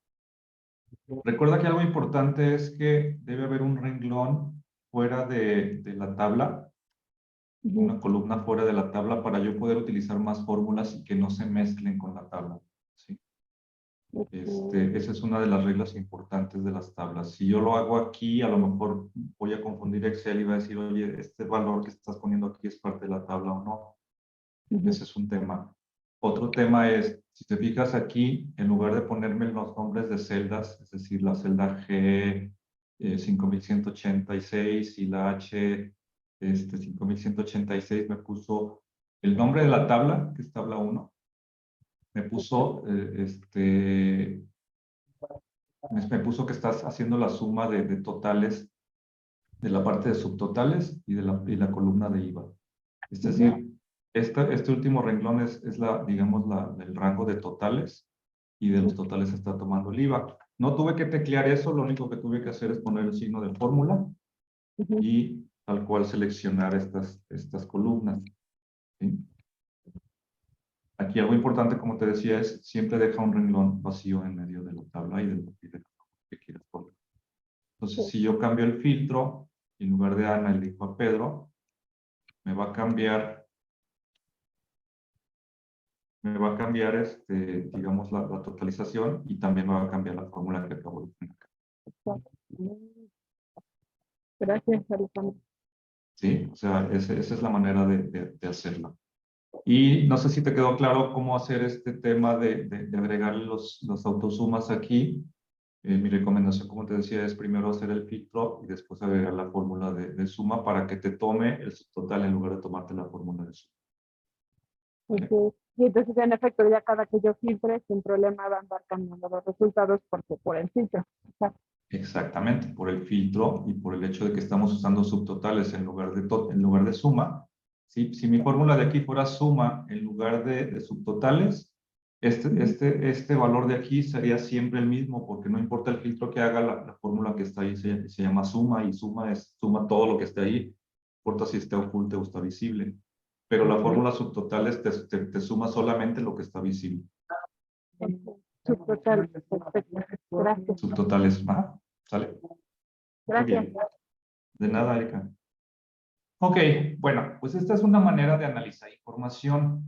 [SPEAKER 3] Recuerda que algo importante es que debe haber un renglón fuera de la tabla,
[SPEAKER 1] Ujú.
[SPEAKER 3] una columna fuera de la tabla para yo poder utilizar más fórmulas y que no se mezclen con la tabla. ¿Sí? Esa es una de las reglas importantes de las tablas. Si yo lo hago aquí, a lo mejor voy a confundir Excel y va a decir, oye, este valor que estás poniendo aquí es parte de la tabla o no.
[SPEAKER 1] Ujú.
[SPEAKER 3] Ese es un tema. Otro tema es, si te fijas aquí, en lugar de ponerme los nombres de celdas, es decir, la celda G 5186 y la H 5186, me puso el nombre de la tabla, que es tabla 1. Me puso, me puso que estás haciendo la suma de totales, de la parte de subtotales y de la columna de IVA. Es
[SPEAKER 1] Ujú.
[SPEAKER 3] decir, este último renglón es digamos, el rango de totales y de los totales está tomando el IVA. No tuve que teclear eso, lo único que tuve que hacer es poner el signo de fórmula
[SPEAKER 1] Ujú.
[SPEAKER 3] y tal cual seleccionar estas columnas. ¿Sí? Aquí algo importante, como te decía, es siempre deja un renglón vacío en medio de la tabla y de lo que quieras poner. Entonces, si yo cambio el filtro, en lugar de Ana elijo a Pedro, me va a cambiar digamos, la totalización y también me va a cambiar la fórmula que acabo de poner acá.
[SPEAKER 1] Gracias, Alejandro.
[SPEAKER 3] ¿Sí? O sea, esa es la manera de hacerla. Y no sé si te quedó claro cómo hacer este tema de agregar los autosumas aquí. Mi recomendación, como te decía, es primero hacer el filtro y después agregar la fórmula de suma para que te tome el subtotal en lugar de tomarte la fórmula de suma. ¿Vale?
[SPEAKER 1] Y entonces, en efecto, ya cada que yo filtre, sin problema va a andar cambiando los resultados porque por el filtro. Exacto.
[SPEAKER 3] Exactamente, por el filtro y por el hecho de que estamos usando subtotales en lugar de suma. ¿Sí? Si mi fórmula de aquí fuera suma en lugar de subtotales, este valor de aquí sería siempre el mismo, porque no importa el filtro que haga, la fórmula que está ahí se llama suma, y suma todo lo que esté ahí, no importa si está oculto o está visible. Pero la fórmula subtotales te suma solamente lo que está visible.
[SPEAKER 1] Subtotal, perfecto. Gracias.
[SPEAKER 3] Subtotales, ¿va? ¿Sale? Muy
[SPEAKER 1] Gracias.
[SPEAKER 3] bien. De nada, Erika. Ok, bueno, pues esta es una manera de analizar información,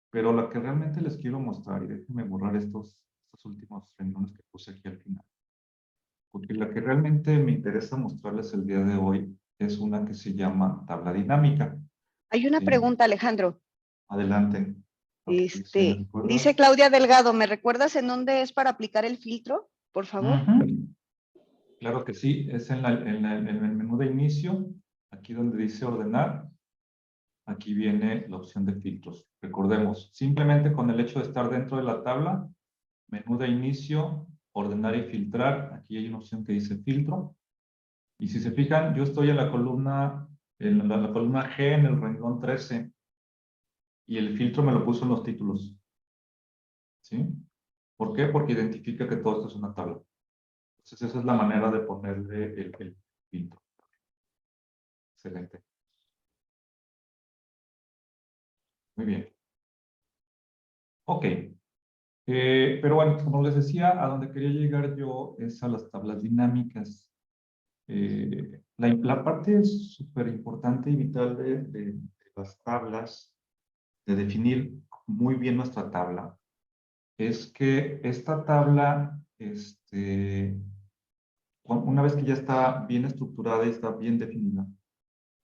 [SPEAKER 3] pero la que realmente les quiero mostrar, y déjenme borrar estos últimos renglones que puse aquí al final, porque la que realmente me interesa mostrarles el día de hoy es una que se llama tabla dinámica.
[SPEAKER 2] Hay una
[SPEAKER 3] ¿Sí?
[SPEAKER 2] pregunta, Alejandro.
[SPEAKER 3] Adelante. Ok, ¿sí me
[SPEAKER 2] Dice
[SPEAKER 3] recuerdas?
[SPEAKER 2] Claudia Delgado, ¿me recuerdas en dónde es para aplicar el filtro? Por favor.
[SPEAKER 3] Ujú. Claro que sí, es en el menú de inicio, aquí donde dice ordenar. Aquí viene la opción de filtros. Recordemos, simplemente con el hecho de estar dentro de la tabla, menú de inicio, ordenar y filtrar. Aquí hay una opción que dice filtro. Y si se fijan, yo estoy en la columna G en el renglón 13 y el filtro me lo puso en los títulos. ¿Sí? ¿Por qué? Porque identifica que todo esto es una tabla. Entonces esa es la manera de ponerle el filtro. Excelente. Muy bien. Ok. Pero bueno, como les decía, a donde quería llegar yo es a las tablas dinámicas. La parte súper importante y vital de las tablas, de definir muy bien nuestra tabla, es que esta tabla, una vez que ya está bien estructurada y está bien definida,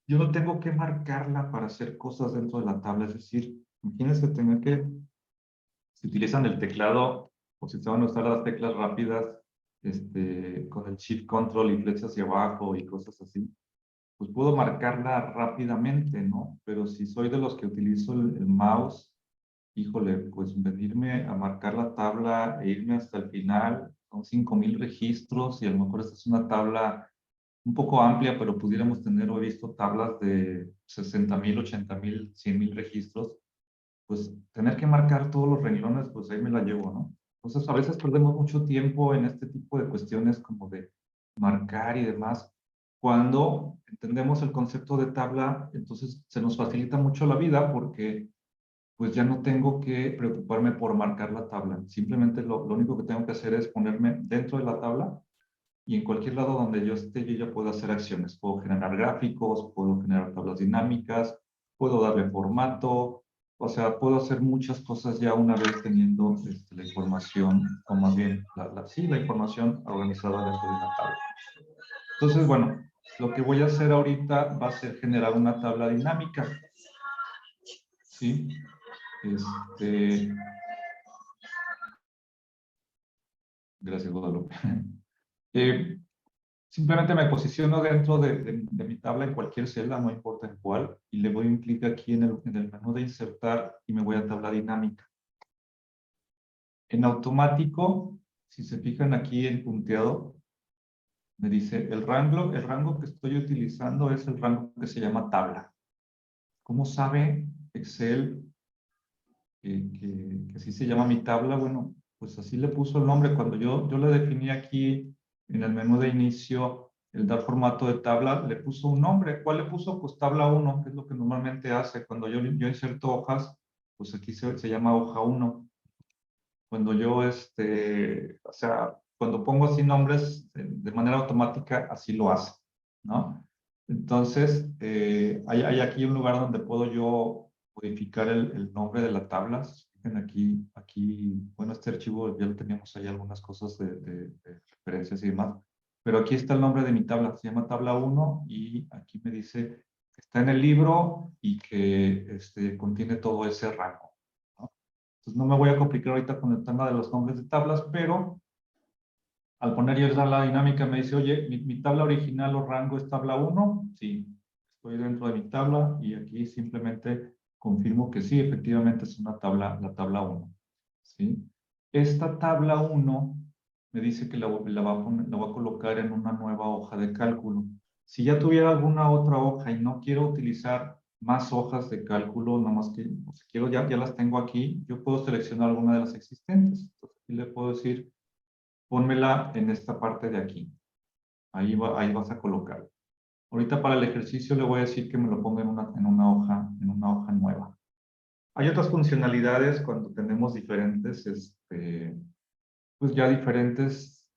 [SPEAKER 3] yo no tengo que marcarla para hacer cosas dentro de la tabla. Es decir, imagínense tener que, si utilizan el teclado o si se van a usar las teclas rápidas, con el Shift Control y flecha hacia abajo y cosas así. pues puedo marcarla rápidamente, ¿no? Pero si soy de los que utilizo el mouse, híjole, pues venirme a marcar la tabla e irme hasta el final, son 5,000 registros y a lo mejor esta es una tabla un poco amplia, pero pudiéramos tener, he visto tablas de 60,000, 80,000, 100,000 registros, pues tener que marcar todos los renglones, pues ahí me la llevo, ¿no? Entonces a veces perdemos mucho tiempo en este tipo de cuestiones como de marcar y demás. Cuando entendemos el concepto de tabla, entonces se nos facilita mucho la vida porque pues ya no tengo que preocuparme por marcar la tabla. Simplemente lo único que tengo que hacer es ponerme dentro de la tabla y en cualquier lado donde yo esté, yo ya puedo hacer acciones. Puedo generar gráficos, puedo generar tablas dinámicas, puedo darle formato, o sea, puedo hacer muchas cosas ya una vez teniendo la información, o más bien, sí, la información organizada dentro de una tabla. Entonces, bueno, lo que voy a hacer ahorita va a ser generar una tabla dinámica. ¿Sí? Gracias, Guadalupe. Simplemente me posiciono dentro de mi tabla en cualquier celda, no importa en cuál, y le doy un clic aquí en el menú de insertar y me voy a tabla dinámica. En automático, si se fijan aquí en punteado, me dice el rango que estoy utilizando es el rango que se llama tabla. ¿Cómo sabe Excel que así se llama mi tabla? Bueno, pues así le puso el nombre. Cuando yo le definí aquí en el menú de inicio el dar formato de tabla, le puso un nombre. ¿Cuál le puso? Pues tabla 1, que es lo que normalmente hace. Cuando yo inserto hojas, pues aquí se llama hoja 1. Cuando yo, o sea, cuando pongo así nombres de manera automática, así lo hace, ¿no? Entonces, hay aquí un lugar donde puedo yo modificar el nombre de la tabla. Fíjense aquí, bueno, este archivo ya lo teníamos ahí algunas cosas de referencias y demás, pero aquí está el nombre de mi tabla, se llama tabla 1 y aquí me dice que está en el libro y que contiene todo ese rango, ¿no? Entonces no me voy a complicar ahorita con el tema de los nombres de tablas, pero al poner yo esa la dinámica me dice, oye, mi tabla original o rango es tabla 1. Sí, estoy dentro de mi tabla y aquí simplemente confirmo que sí, efectivamente es una tabla, la tabla 1. ¿Sí? Esta tabla 1 me dice que la voy a colocar en una nueva hoja de cálculo. Si ya tuviera alguna otra hoja y no quiero utilizar más hojas de cálculo, nada más que si quiero ya las tengo aquí, yo puedo seleccionar alguna de las existentes. Entonces aquí le puedo decir, pónmela en esta parte de aquí. Ahí vas a colocar. Ahorita para el ejercicio le voy a decir que me lo ponga en una hoja nueva. Hay otras funcionalidades cuando tenemos diferentes, pues ya diferentes,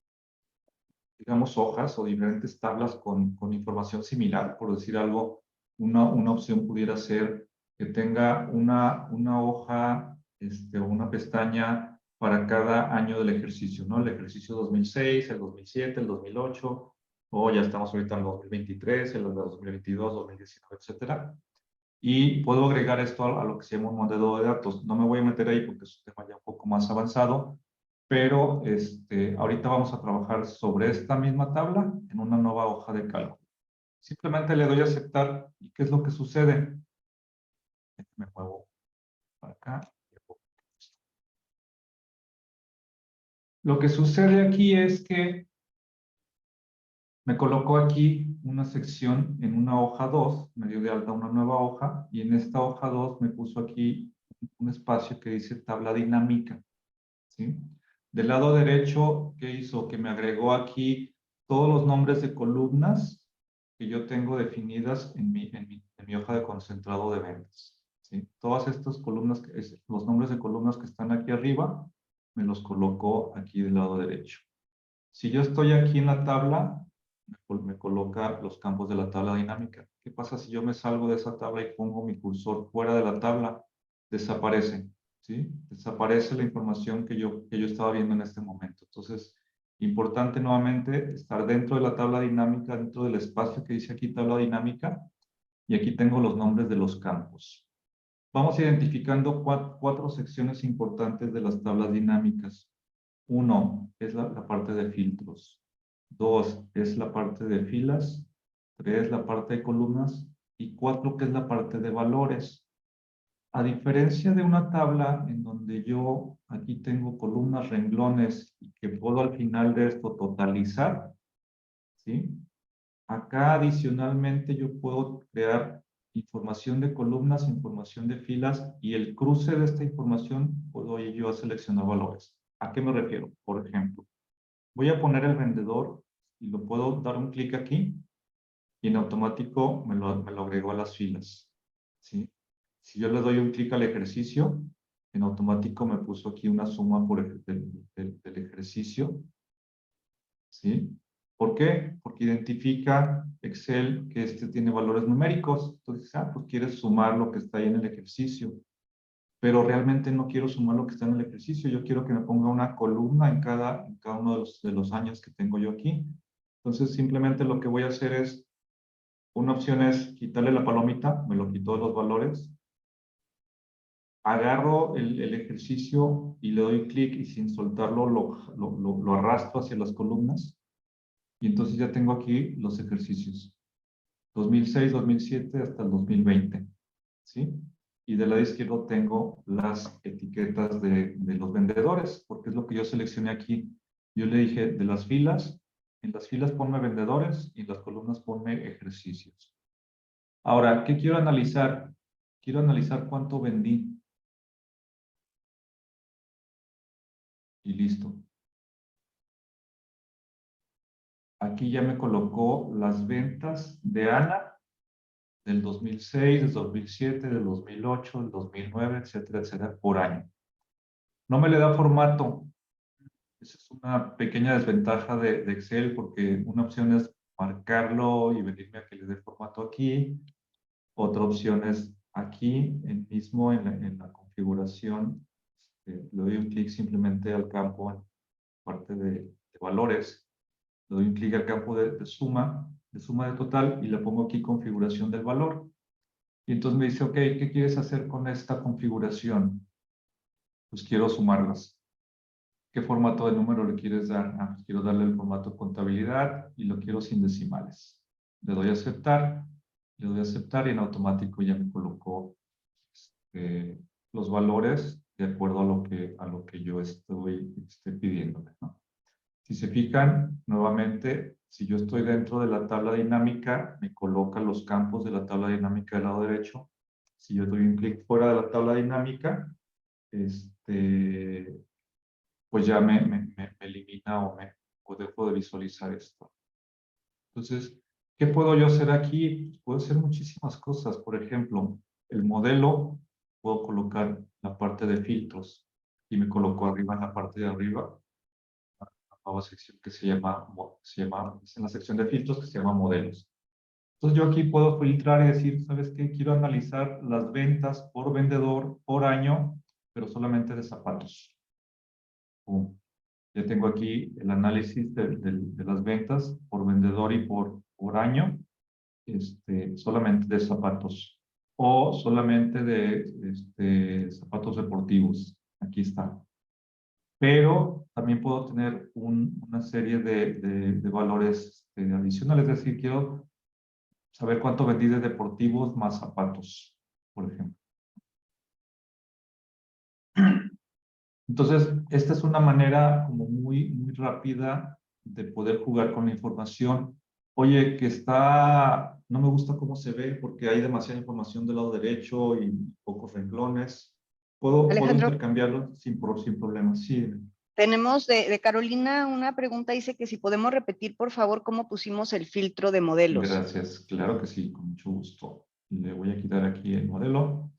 [SPEAKER 3] digamos, hojas o diferentes tablas con información similar. Por decir algo, una opción pudiera ser que tenga una hoja o una pestaña para cada año del ejercicio, ¿no? El ejercicio 2006, el 2007, el 2008, o ya estamos ahorita en el 2023, el 2022, 2019, etcétera. Y puedo agregar esto a lo que se llama un modelo de datos. No me voy a meter ahí porque es un tema ya un poco más avanzado, pero ahorita vamos a trabajar sobre esta misma tabla en una nueva hoja de cálculo. Simplemente le doy a aceptar y ¿qué es lo que sucede? Me muevo para acá. Lo que sucede aquí es que me colocó aquí una sección en una hoja 2, me dio de alta una nueva hoja y en esta hoja 2 me puso aquí un espacio que dice tabla dinámica. ¿Sí? Del lado derecho, ¿qué hizo? Que me agregó aquí todos los nombres de columnas que yo tengo definidas en mi hoja de concentrado de ventas. ¿Sí? Todas estas columnas, los nombres de columnas que están aquí arriba, me los colocó aquí del lado derecho. Si yo estoy aquí en la tabla, me coloca los campos de la tabla dinámica. ¿Qué pasa si yo me salgo de esa tabla y pongo mi cursor fuera de la tabla? Desaparece, ¿sí? Desaparece la información que yo estaba viendo en este momento. Entonces, importante nuevamente estar dentro de la tabla dinámica, dentro del espacio que dice aquí tabla dinámica, y aquí tengo los nombres de los campos. Vamos identificando cuatro secciones importantes de las tablas dinámicas. 1 es la parte de filtros. 2 es la parte de filas. 3 la parte de columnas y 4 que es la parte de valores. A diferencia de una tabla en donde yo aquí tengo columnas, renglones y que puedo al final de esto totalizar, ¿sí? Acá adicionalmente yo puedo crear información de columnas, información de filas y el cruce de esta información puedo ir yo a seleccionar valores. ¿A qué me refiero? Por ejemplo, voy a poner el vendedor y lo puedo dar un clic aquí y en automático me lo agrego a las filas, ¿sí? Si yo le doy un clic al ejercicio, en automático me puso aquí una suma del ejercicio, ¿sí? ¿Por qué? Porque identifica Excel que este tiene valores numéricos. Entonces, pues quieres sumar lo que está ahí en el ejercicio. Pero realmente no quiero sumar lo que está en el ejercicio. Yo quiero que me ponga una columna en cada uno de los años que tengo yo aquí. Entonces, simplemente lo que voy a hacer es, una opción es quitarle la palomita, me lo quitó de los valores. Agarro el ejercicio y le doy clic y sin soltarlo lo arrastro hacia las columnas. Y entonces ya tengo aquí los ejercicios. 2006, 2007 hasta el 2020. ¿Sí? Y del lado izquierdo tengo las etiquetas de los vendedores, porque es lo que yo seleccioné aquí. Yo le dije de las filas, en las filas ponme vendedores y en las columnas ponme ejercicios. Ahora, ¿qué quiero analizar? Quiero analizar cuánto vendí. Y listo. Aquí ya me colocó las ventas de Ana del 2006, del 2007, del 2008, del 2009, etcétera, etcétera, por año. No me le da formato. Esa es una pequeña desventaja de Excel porque una opción es marcarlo y venirme a que le dé formato aquí. Otra opción es aquí, mismo en la configuración, le doy un clic simplemente al campo en parte de valores. Le doy un clic al campo de suma de total y le pongo aquí configuración del valor. Y entonces me dice, ok, ¿qué quieres hacer con esta configuración? Pues quiero sumarlas. ¿Qué formato de número le quieres dar? Pues quiero darle el formato contabilidad y lo quiero sin decimales. Le doy a aceptar y en automático ya me colocó los valores de acuerdo a lo que yo estoy pidiéndole, ¿no? Si se fijan, nuevamente, si yo estoy dentro de la tabla dinámica, me coloca los campos de la tabla dinámica del lado derecho. Si yo doy un clic fuera de la tabla dinámica, pues ya me elimina o dejo de visualizar esto. Entonces, ¿qué puedo yo hacer aquí? Puedo hacer muchísimas cosas. Por ejemplo, el modelo, puedo colocar la parte de filtros y me coloco arriba en la parte de arriba nueva sección que es en la sección de filtros que se llama modelos. Entonces yo aquí puedo filtrar y decir, ¿sabes qué? Quiero analizar las ventas por vendedor por año, pero solamente de zapatos. Pum. Ya tengo aquí el análisis de las ventas por vendedor y por año, solamente de zapatos. O solamente de zapatos deportivos. Aquí está. Pero también puedo tener una serie de valores adicionales, es decir, quiero saber cuánto vendí de deportivos más zapatos, por ejemplo. Entonces, esta es una manera como muy rápida de poder jugar con la información. Oye, no me gusta cómo se ve porque hay demasiada información del lado derecho y pocos renglones. ¿Puedo
[SPEAKER 2] Alejandro,
[SPEAKER 3] intercambiarlo sin problemas? Sí.
[SPEAKER 2] tenemos de Carolina una pregunta, dice que si podemos repetir, por favor, cómo pusimos el filtro de modelos.
[SPEAKER 3] Gracias, claro que sí, con mucho gusto. Le voy a quitar aquí el modelo.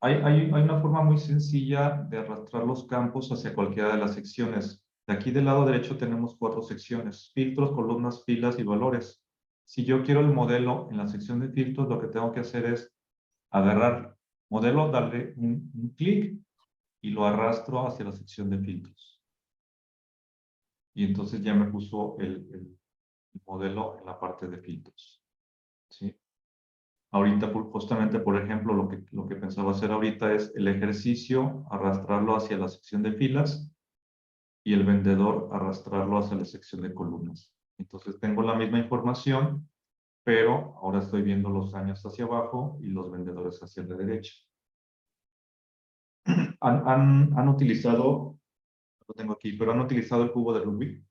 [SPEAKER 3] Hay una forma muy sencilla de arrastrar los campos hacia cualquiera de las secciones. De aquí del lado derecho tenemos 4 secciones: filtros, columnas, filas y valores. Si yo quiero el modelo en la sección de filtros, lo que tengo que hacer es agarrar modelo, darle un clic y lo arrastro hacia la sección de filtros. Y entonces ya me puso el modelo en la parte de filtros. ¿Sí? Ahorita, justamente, por ejemplo, lo que pensaba hacer ahorita es el ejercicio, arrastrarlo hacia la sección de filas y el vendedor arrastrarlo hacia la sección de columnas. Entonces tengo la misma información, pero ahora estoy viendo los años hacia abajo y los vendedores hacia la derecha. Han utilizado, lo tengo aquí, pero han utilizado el cubo de Rubik.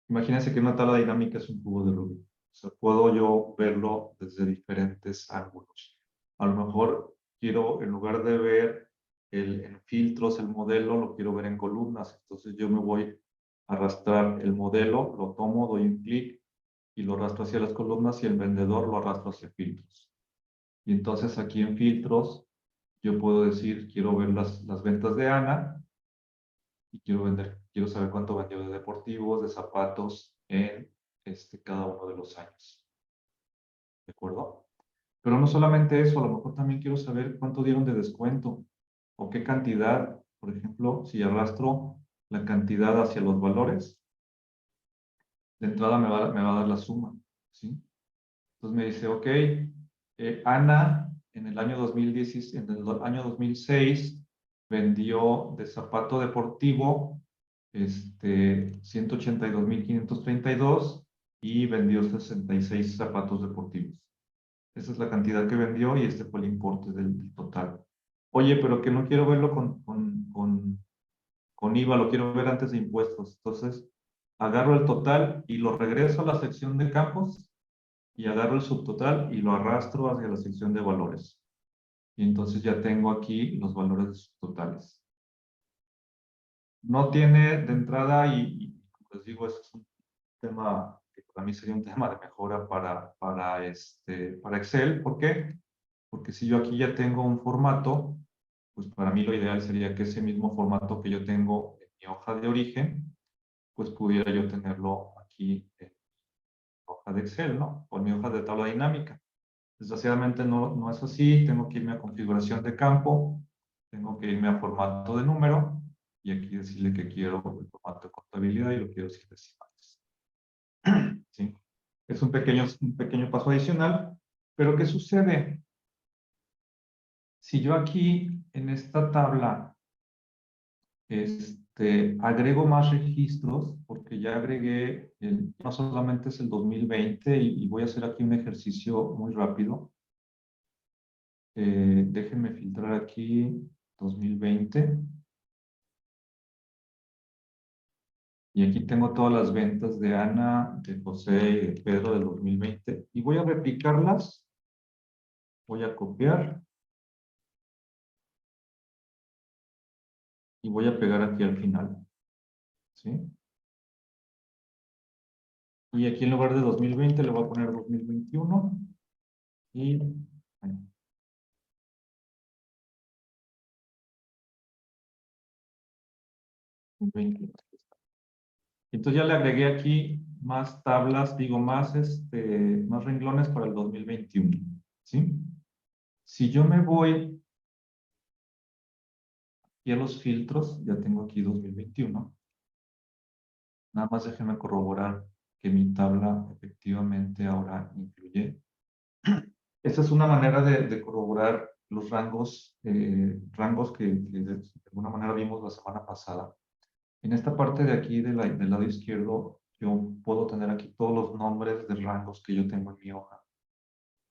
[SPEAKER 3] Imagínense que una tabla dinámica es un cubo de Rubik. O sea, puedo yo verlo desde diferentes ángulos. A lo mejor quiero, en lugar de ver en filtros el modelo, lo quiero ver en columnas. Entonces yo me voy a arrastrar el modelo, lo tomo, doy un clic y lo arrastro hacia las columnas y el vendedor lo arrastro hacia filtros. Y entonces aquí en filtros yo puedo decir, quiero ver las ventas de Ana y quiero saber cuánto vendió de deportivos, de zapatos en cada uno de los años. ¿De acuerdo? Pero no solamente eso, a lo mejor también quiero saber cuánto dieron de descuento o qué cantidad. Por ejemplo, si arrastro la cantidad hacia los valores, de entrada me va a dar la suma, ¿sí? Entonces me dice, ok, Ana en el año 2016, en el año 2006 vendió de zapato deportivo 182,532 y vendió 66 zapatos deportivos. Esa es la cantidad que vendió y este fue el importe del total. Oye, pero que no quiero verlo con IVA, lo quiero ver antes de impuestos. Entonces, agarro el total y lo regreso a la sección de campos y agarro el subtotal y lo arrastro hacia la sección de valores. Y entonces ya tengo aquí los valores de subtotales. No tiene de entrada, y como les digo, eso es un tema que para mí sería un tema de mejora para Excel. ¿Por qué? Porque si yo aquí ya tengo un formato, pues para mí lo ideal sería que ese mismo formato que yo tengo en mi hoja de origen, pues pudiera yo tenerlo aquí en mi hoja de Excel, ¿no? O en mi hoja de tabla dinámica. Desgraciadamente no es así, tengo que irme a configuración de campo, tengo que irme a formato de número y aquí decirle que quiero el formato de contabilidad y lo quiero sin decimales. ¿Sí? Es un pequeño paso adicional, pero ¿qué sucede? Si yo aquí en esta tabla agrego más registros, porque ya agregué, no solamente es el 2020 y voy a hacer aquí un ejercicio muy rápido. Déjenme filtrar aquí 2020. Y aquí tengo todas las ventas de Ana, de José y de Pedro del 2020. Y voy a replicarlas. Voy a copiar. Y voy a pegar aquí al final. ¿Sí? Y aquí en lugar de 2020 le voy a poner 2021. Y... Entonces ya le agregué aquí más tablas, digo, más renglones para el 2021. ¿Sí? Si yo me voy aquí a los filtros, ya tengo aquí 2021. Nada más déjenme corroborar que mi tabla efectivamente ahora incluye. Esta es una manera de corroborar los rangos, rangos que de alguna manera vimos la semana pasada. En esta parte de aquí del lado izquierdo, yo puedo tener aquí todos los nombres de rangos que yo tengo en mi hoja.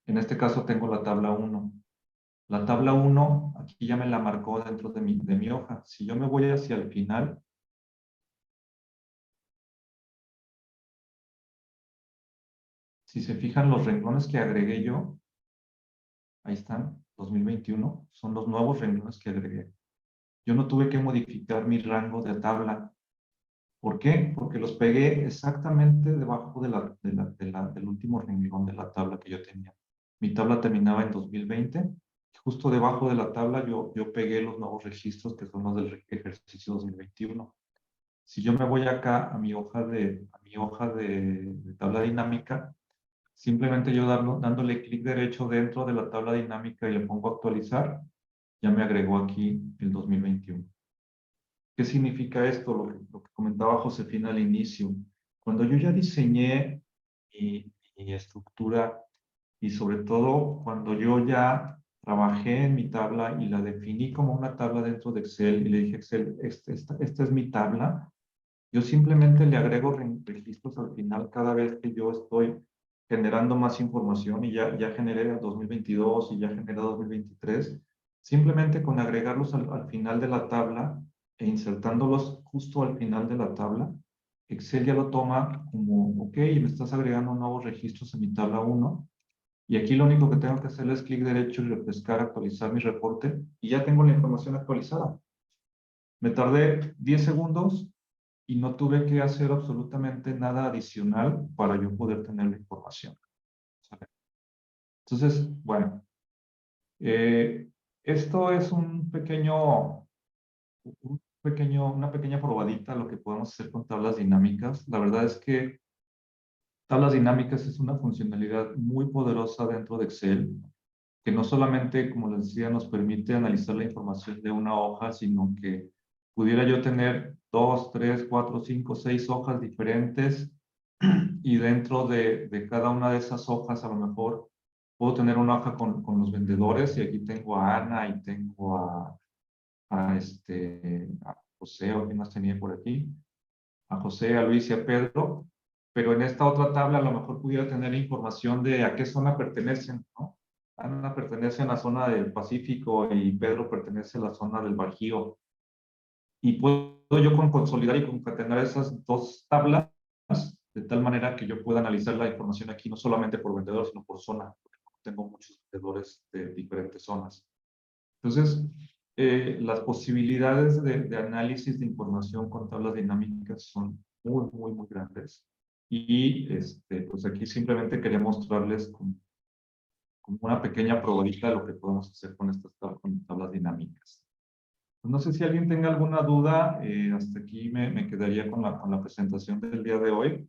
[SPEAKER 3] En este caso tengo la tabla 1. La tabla 1 aquí ya me la marcó dentro de mi hoja. Si yo me voy hacia el final, si se fijan los renglones que agregué yo, ahí están, 2021, son los nuevos renglones que agregué. Yo no tuve que modificar mi rango de tabla. ¿Por qué? Porque los pegué exactamente debajo del último renglón de la tabla que yo tenía. Mi tabla terminaba en 2020. Justo debajo de la tabla yo pegué los nuevos registros que son los del ejercicio 2021. Si yo me voy acá a mi hoja de tabla dinámica, simplemente yo dándole clic derecho dentro de la tabla dinámica y le pongo actualizar, ya me agregó aquí el 2021. ¿Qué significa esto? Lo que comentaba Josefina al inicio. Cuando yo ya diseñé mi estructura y sobre todo cuando yo ya trabajé en mi tabla y la definí como una tabla dentro de Excel y le dije Excel, esta es mi tabla, Yo simplemente le agrego registros al final cada vez que yo estoy generando más información y ya generé el 2022 y ya generé 2023. Simplemente con agregarlos al final de la tabla e insertándolos justo al final de la tabla, Excel ya lo toma como, ok, me estás agregando nuevos registros en mi tabla 1. Y aquí lo único que tengo que hacer es clic derecho y refrescar, actualizar mi reporte y ya tengo la información actualizada. Me tardé 10 segundos y no tuve que hacer absolutamente nada adicional para yo poder tener la información. ¿Sale? Entonces, bueno, esto es una pequeña probadita lo que podemos hacer con tablas dinámicas. La verdad es que tablas dinámicas es una funcionalidad muy poderosa dentro de Excel, que no solamente, como les decía, nos permite analizar la información de una hoja, sino que pudiera yo tener 2, 3, 4, 5, 6 hojas diferentes y dentro de cada una de esas hojas a lo mejor puedo tener una hoja con los vendedores y aquí tengo a Ana y tengo a José, o quién más tenía por aquí, a José, a Luis y a Pedro, pero en esta otra tabla a lo mejor pudiera tener información de a qué zona pertenecen, ¿no? Ana pertenece a la zona del Pacífico y Pedro pertenece a la zona del Bajío. Y puedo yo consolidar y concatenar esas dos tablas de tal manera que yo pueda analizar la información aquí no solamente por vendedor, sino por zona, porque tengo muchos vendedores de diferentes zonas. Entonces, las posibilidades de análisis de información con tablas dinámicas son muy, muy, muy grandes. Y pues aquí simplemente quería mostrarles como una pequeña probadita de lo que podemos hacer con estas tablas dinámicas. Pues no sé si alguien tenga alguna duda, hasta aquí me quedaría con la presentación del día de hoy.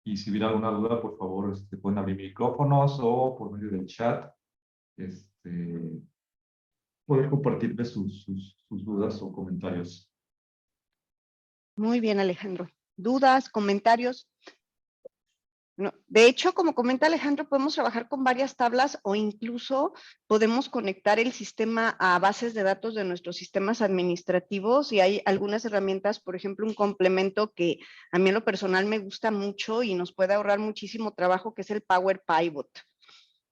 [SPEAKER 3] Y si hubiera alguna duda, por favor, pueden abrir micrófonos o por medio del chat, poder compartirme sus dudas o comentarios.
[SPEAKER 2] Muy bien, Alejandro. ¿Dudas, comentarios? No. De hecho, como comenta Alejandro, podemos trabajar con varias tablas o incluso podemos conectar el sistema a bases de datos de nuestros sistemas administrativos y hay algunas herramientas, por ejemplo, un complemento que a mí en lo personal me gusta mucho y nos puede ahorrar muchísimo trabajo, que es el Power Pivot.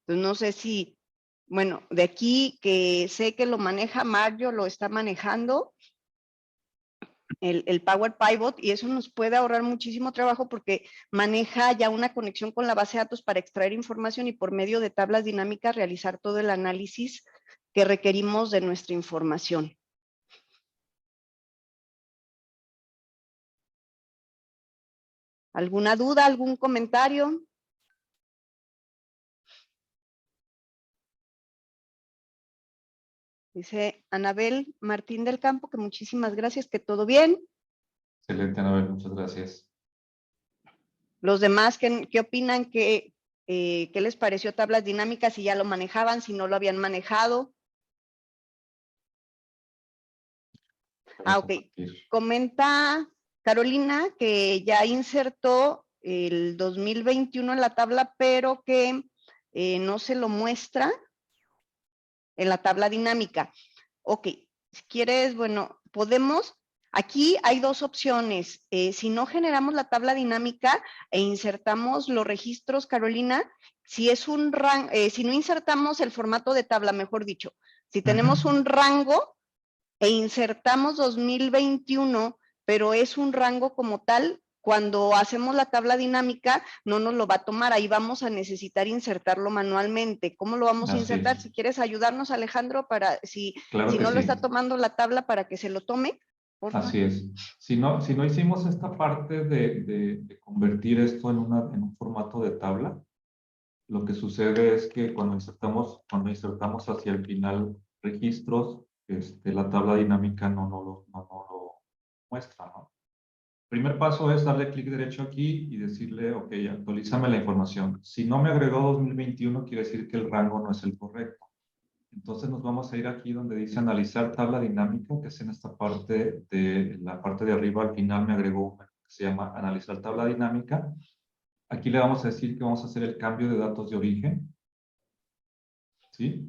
[SPEAKER 2] Entonces, no sé si, bueno, de aquí que sé que lo maneja Mario, lo está manejando, el Power Pivot, y eso nos puede ahorrar muchísimo trabajo porque maneja ya una conexión con la base de datos para extraer información y por medio de tablas dinámicas realizar todo el análisis que requerimos de nuestra información. ¿Alguna duda, algún comentario? Dice Anabel Martín del Campo que muchísimas gracias, que todo bien.
[SPEAKER 3] Excelente, Anabel, muchas gracias.
[SPEAKER 2] Los demás, ¿qué opinan? ¿Qué les pareció tablas dinámicas? Si ya lo manejaban, si no lo habían manejado. Ok. Comenta Carolina que ya insertó el 2021 en la tabla, pero que no se lo muestra en la tabla dinámica. Ok, si quieres, bueno, podemos. Aquí hay dos opciones. Si no generamos la tabla dinámica e insertamos los registros, Carolina, si no insertamos el formato de tabla, mejor dicho, si tenemos un rango e insertamos 2021, pero es un rango como tal, cuando hacemos la tabla dinámica no nos lo va a tomar, ahí vamos a necesitar insertarlo manualmente. ¿Cómo lo vamos a insertar? Si quieres ayudarnos, Alejandro, para si no lo está tomando la tabla para que se lo tome.
[SPEAKER 3] Así es. Si no hicimos esta parte de convertir esto en un formato de tabla, lo que sucede es que cuando insertamos hacia el final registros, la tabla dinámica no lo muestra, ¿no? El primer paso es darle clic derecho aquí y decirle, ok, actualízame la información. Si no me agregó 2021, quiere decir que el rango no es el correcto. Entonces nos vamos a ir aquí donde dice analizar tabla dinámica, que es en esta parte la parte de arriba, al final me agregó una que se llama analizar tabla dinámica. Aquí le vamos a decir que vamos a hacer el cambio de datos de origen. ¿Sí?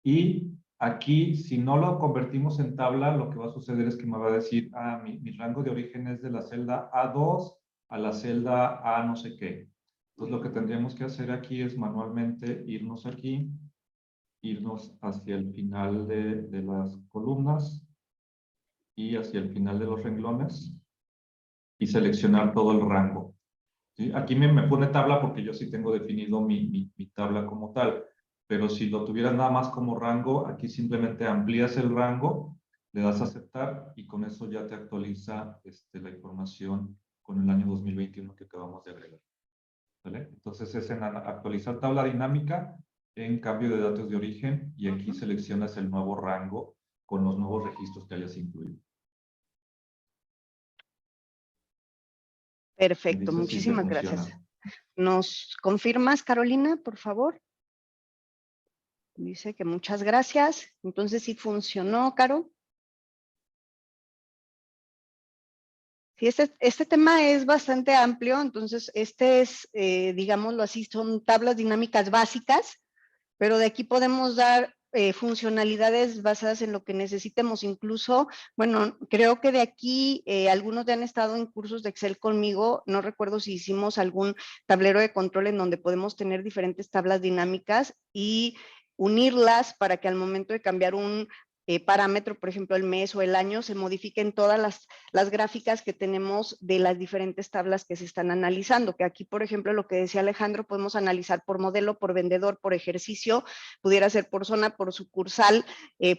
[SPEAKER 3] Y Aquí, si no lo convertimos en tabla, lo que va a suceder es que me va a decir, mi rango de origen es de la celda A2 a la celda A no sé qué. Entonces, lo que tendríamos que hacer aquí es manualmente irnos aquí, irnos hacia el final de las columnas y hacia el final de los renglones y seleccionar todo el rango. ¿Sí? Aquí me pone tabla porque yo sí tengo definido mi tabla como tal. Pero si lo tuvieras nada más como rango, aquí simplemente amplías el rango, le das a aceptar y con eso ya te actualiza la información con el año 2021 que acabamos de agregar. ¿Vale? Entonces es en actualizar tabla dinámica en cambio de datos de origen y aquí seleccionas el nuevo rango con los nuevos registros que hayas incluido. Me
[SPEAKER 2] Perfecto,
[SPEAKER 3] dices si te
[SPEAKER 2] muchísimas gracias.
[SPEAKER 3] funciona.
[SPEAKER 2] ¿Nos confirmas, Carolina, por favor? Dice que muchas gracias. Entonces, sí funcionó, Caro. Sí, este tema es bastante amplio, entonces este es, digámoslo así, son tablas dinámicas básicas, pero de aquí podemos dar funcionalidades basadas en lo que necesitemos. Incluso, bueno, creo que de aquí algunos ya han estado en cursos de Excel conmigo, no recuerdo si hicimos algún tablero de control en donde podemos tener diferentes tablas dinámicas y unirlas para que al momento de cambiar un parámetro, por ejemplo, el mes o el año, se modifiquen todas las gráficas que tenemos de las diferentes tablas que se están analizando, que aquí, por ejemplo, lo que decía Alejandro, podemos analizar por modelo, por vendedor, por ejercicio, pudiera ser por zona, por sucursal,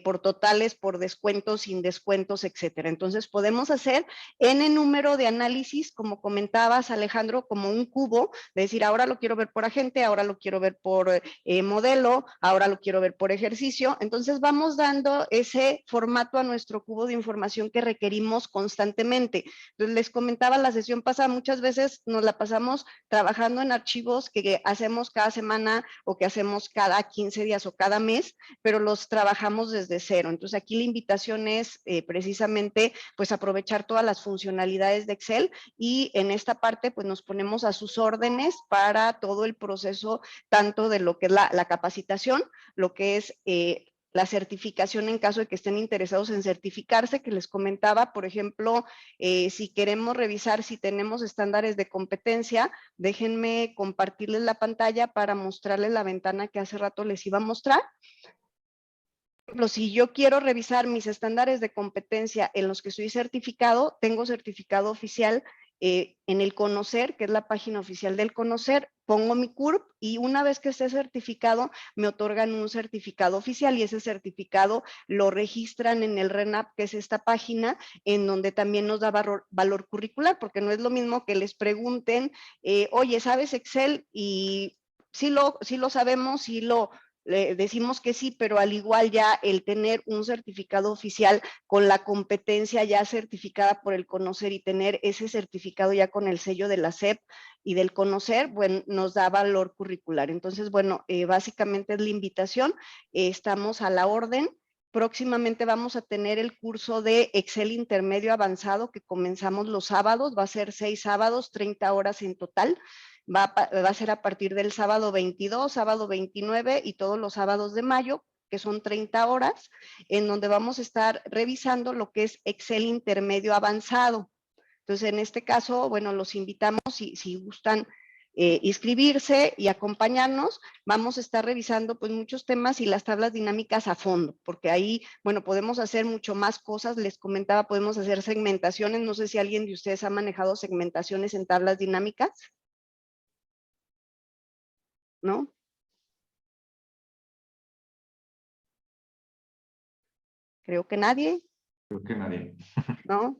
[SPEAKER 2] por totales, por descuentos, sin descuentos, etcétera. Entonces, podemos hacer N número de análisis, como comentabas, Alejandro, como un cubo, de decir, ahora lo quiero ver por agente, ahora lo quiero ver por modelo, ahora lo quiero ver por ejercicio. Entonces, vamos dando ese formato a nuestro cubo de información que requerimos constantemente. Entonces, les comentaba la sesión pasada, muchas veces nos la pasamos trabajando en archivos que hacemos cada semana o que hacemos cada 15 días o cada mes, pero los trabajamos desde cero. Entonces, aquí la invitación es precisamente pues aprovechar todas las funcionalidades de Excel y en esta parte pues nos ponemos a sus órdenes para todo el proceso, tanto de lo que es la capacitación, lo que es la certificación en caso de que estén interesados en certificarse, que les comentaba, por ejemplo, si queremos revisar si tenemos estándares de competencia, déjenme compartirles la pantalla para mostrarles la ventana que hace rato les iba a mostrar. Por ejemplo, si yo quiero revisar mis estándares de competencia en los que soy certificado, tengo certificado oficial en el Conocer, que es la página oficial del Conocer, pongo mi CURP y una vez que esté certificado, me otorgan un certificado oficial y ese certificado lo registran en el RENAP, que es esta página, en donde también nos da valor curricular, porque no es lo mismo que les pregunten, oye, ¿sabes Excel? Y sí lo sabemos, sí lo le decimos que sí, pero al igual ya el tener un certificado oficial con la competencia ya certificada por el Conocer y tener ese certificado ya con el sello de la SEP y del Conocer, bueno, nos da valor curricular. Entonces, bueno, básicamente es la invitación, estamos a la orden. Próximamente vamos a tener el curso de Excel intermedio avanzado que comenzamos los sábados, va a ser 6 sábados, 30 horas en total. Va a ser a partir del sábado 22, sábado 29 y todos los sábados de mayo, que son 30 horas, en donde vamos a estar revisando lo que es Excel intermedio avanzado. Entonces, en este caso, bueno, los invitamos, si gustan inscribirse y acompañarnos, vamos a estar revisando pues muchos temas y las tablas dinámicas a fondo, porque ahí, bueno, podemos hacer mucho más cosas, les comentaba, podemos hacer segmentaciones, no sé si alguien de ustedes ha manejado segmentaciones en tablas dinámicas. ¿No? Creo que nadie,
[SPEAKER 3] Creo que nadie.
[SPEAKER 2] ¿no?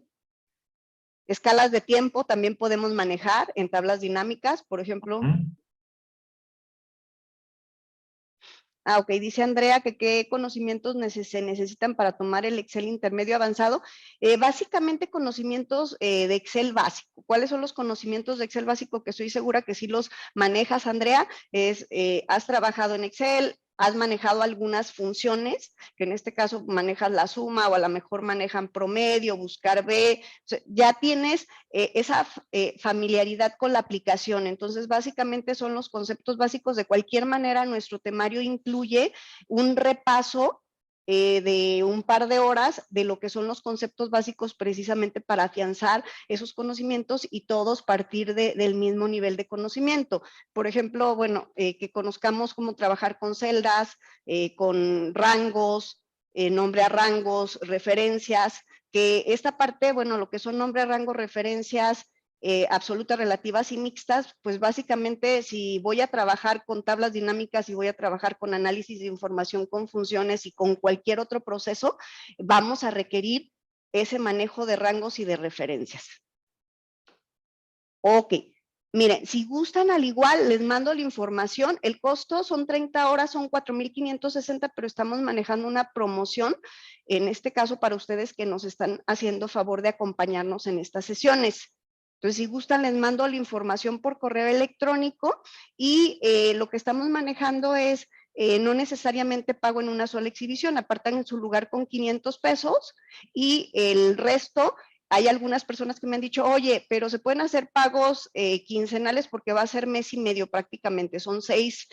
[SPEAKER 2] Escalas de tiempo también podemos manejar en tablas dinámicas, por ejemplo. Ok, dice Andrea que qué conocimientos se necesitan para tomar el Excel intermedio avanzado. Básicamente conocimientos de Excel básico. ¿Cuáles son los conocimientos de Excel básico? Que estoy segura que sí los manejas, Andrea. Has trabajado en Excel, has manejado algunas funciones, que en este caso manejas la suma o a lo mejor manejan promedio, buscar B. O sea, ya tienes esa familiaridad con la aplicación. Entonces, básicamente son los conceptos básicos. De cualquier manera, nuestro temario incluye un repaso de un par de horas de lo que son los conceptos básicos precisamente para afianzar esos conocimientos y todos partir del mismo nivel de conocimiento. Por ejemplo, bueno, que conozcamos cómo trabajar con celdas, con rangos, nombre a rangos, referencias, que esta parte, bueno, lo que son nombre a rangos, referencias, absolutas, relativas y mixtas, pues básicamente si voy a trabajar con tablas dinámicas y voy a trabajar con análisis de información con funciones y con cualquier otro proceso, vamos a requerir ese manejo de rangos y de referencias. Ok, miren, si gustan al igual, les mando la información, el costo son 30 horas, son 4,560, pero estamos manejando una promoción, en este caso para ustedes que nos están haciendo favor de acompañarnos en estas sesiones. Entonces, si gustan, les mando la información por correo electrónico y lo que estamos manejando es no necesariamente pago en una sola exhibición, apartan en su lugar con 500 pesos y el resto, hay algunas personas que me han dicho, oye, pero se pueden hacer pagos quincenales porque va a ser mes y medio prácticamente, son 6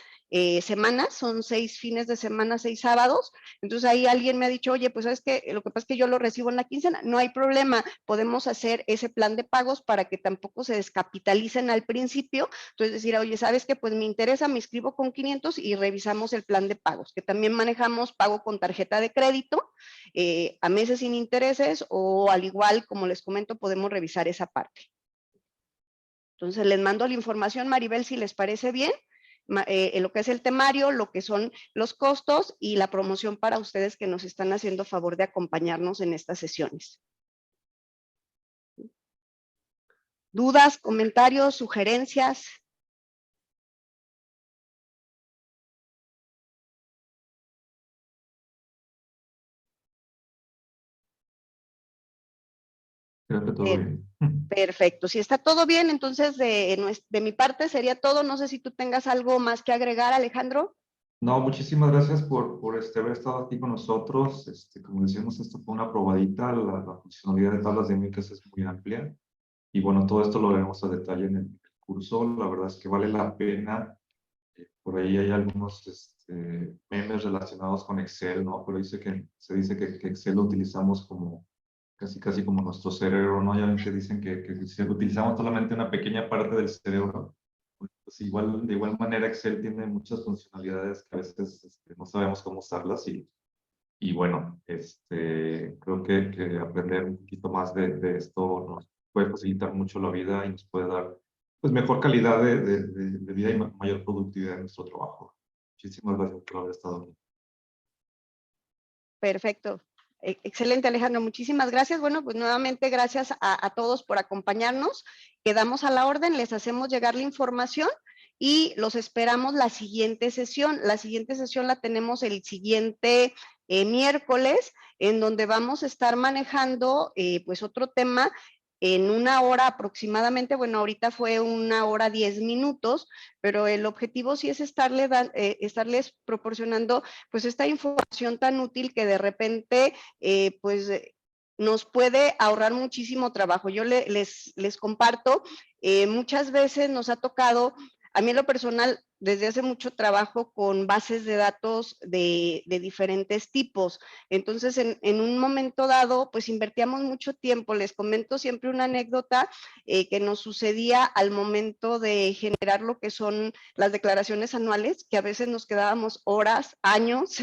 [SPEAKER 2] semanas, son 6 fines de semana, 6 sábados. Entonces ahí alguien me ha dicho, oye, pues sabes que lo que pasa es que yo lo recibo en la quincena, no hay problema, podemos hacer ese plan de pagos para que tampoco se descapitalicen al principio. Entonces decir, oye, sabes que pues me interesa, me inscribo con 500 y revisamos el plan de pagos, que también manejamos pago con tarjeta de crédito a meses sin intereses o al igual, como les comento, podemos revisar esa parte. Entonces les mando la información, Maribel, si les parece bien, lo que es el temario, lo que son los costos y la promoción para ustedes que nos están haciendo favor de acompañarnos en estas sesiones. ¿Dudas, comentarios, sugerencias?
[SPEAKER 3] Creo que todo bien.
[SPEAKER 2] Perfecto. Si está todo bien, entonces de mi parte sería todo. No sé si tú tengas algo más que agregar, Alejandro.
[SPEAKER 3] No, muchísimas gracias por haber estado aquí con nosotros. Como decíamos, esto fue una probadita. La funcionalidad de tablas dinámicas es muy amplia. Y bueno, todo esto lo veremos a detalle en el curso. La verdad es que vale la pena. Por ahí hay algunos memes relacionados con Excel, ¿no? Pero se dice que Excel lo utilizamos como casi como nuestro cerebro, ¿no? Ya ven que dicen que si utilizamos solamente una pequeña parte del cerebro, pues igual, de igual manera Excel tiene muchas funcionalidades que a veces no sabemos cómo usarlas y bueno, creo que aprender un poquito más de esto nos puede facilitar mucho la vida y nos puede dar pues mejor calidad de vida y mayor productividad en nuestro trabajo. Muchísimas gracias por haber estado aquí.
[SPEAKER 2] Perfecto. Excelente, Alejandro. Muchísimas gracias. Bueno, pues nuevamente gracias a todos por acompañarnos. Quedamos a la orden, les hacemos llegar la información y los esperamos la siguiente sesión. La siguiente sesión la tenemos el siguiente miércoles, en donde vamos a estar manejando pues otro tema en 1 hora aproximadamente. Bueno, ahorita fue 1 hora 10 minutos, pero el objetivo sí es estarles proporcionando pues esta información tan útil que de repente nos puede ahorrar muchísimo trabajo. Yo les comparto, muchas veces nos ha tocado, a mí en lo personal, desde hace mucho trabajo con bases de datos de diferentes tipos. Entonces, en un momento dado, pues invertíamos mucho tiempo. Les comento siempre una anécdota que nos sucedía al momento de generar lo que son las declaraciones anuales, que a veces nos quedábamos horas, años.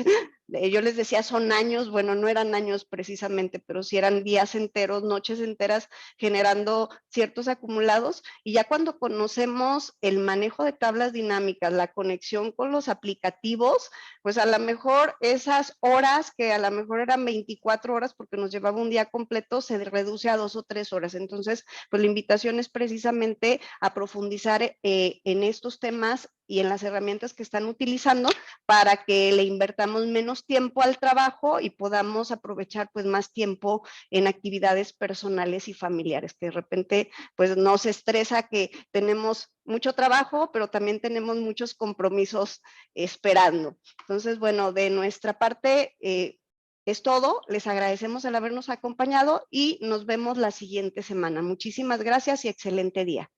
[SPEAKER 2] Yo les decía son años, bueno, no eran años precisamente, pero sí eran días enteros, noches enteras generando ciertos acumulados, y ya cuando conocemos el manejo de tablas dinámicas, la conexión con los aplicativos, pues a lo mejor esas horas que a lo mejor eran 24 horas porque nos llevaba un día completo, se reduce a 2 o 3 horas. Entonces, pues la invitación es precisamente a profundizar en estos temas y en las herramientas que están utilizando para que le invertamos menos tiempo al trabajo y podamos aprovechar pues más tiempo en actividades personales y familiares, que de repente pues nos estresa que tenemos mucho trabajo, pero también tenemos muchos compromisos esperando. Entonces, bueno, de nuestra parte es todo. Les agradecemos el habernos acompañado y nos vemos la siguiente semana. Muchísimas gracias y excelente día.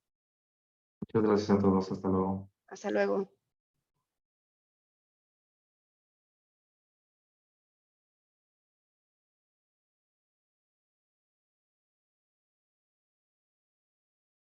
[SPEAKER 3] Muchas gracias a todos. Hasta luego.
[SPEAKER 2] Hasta luego.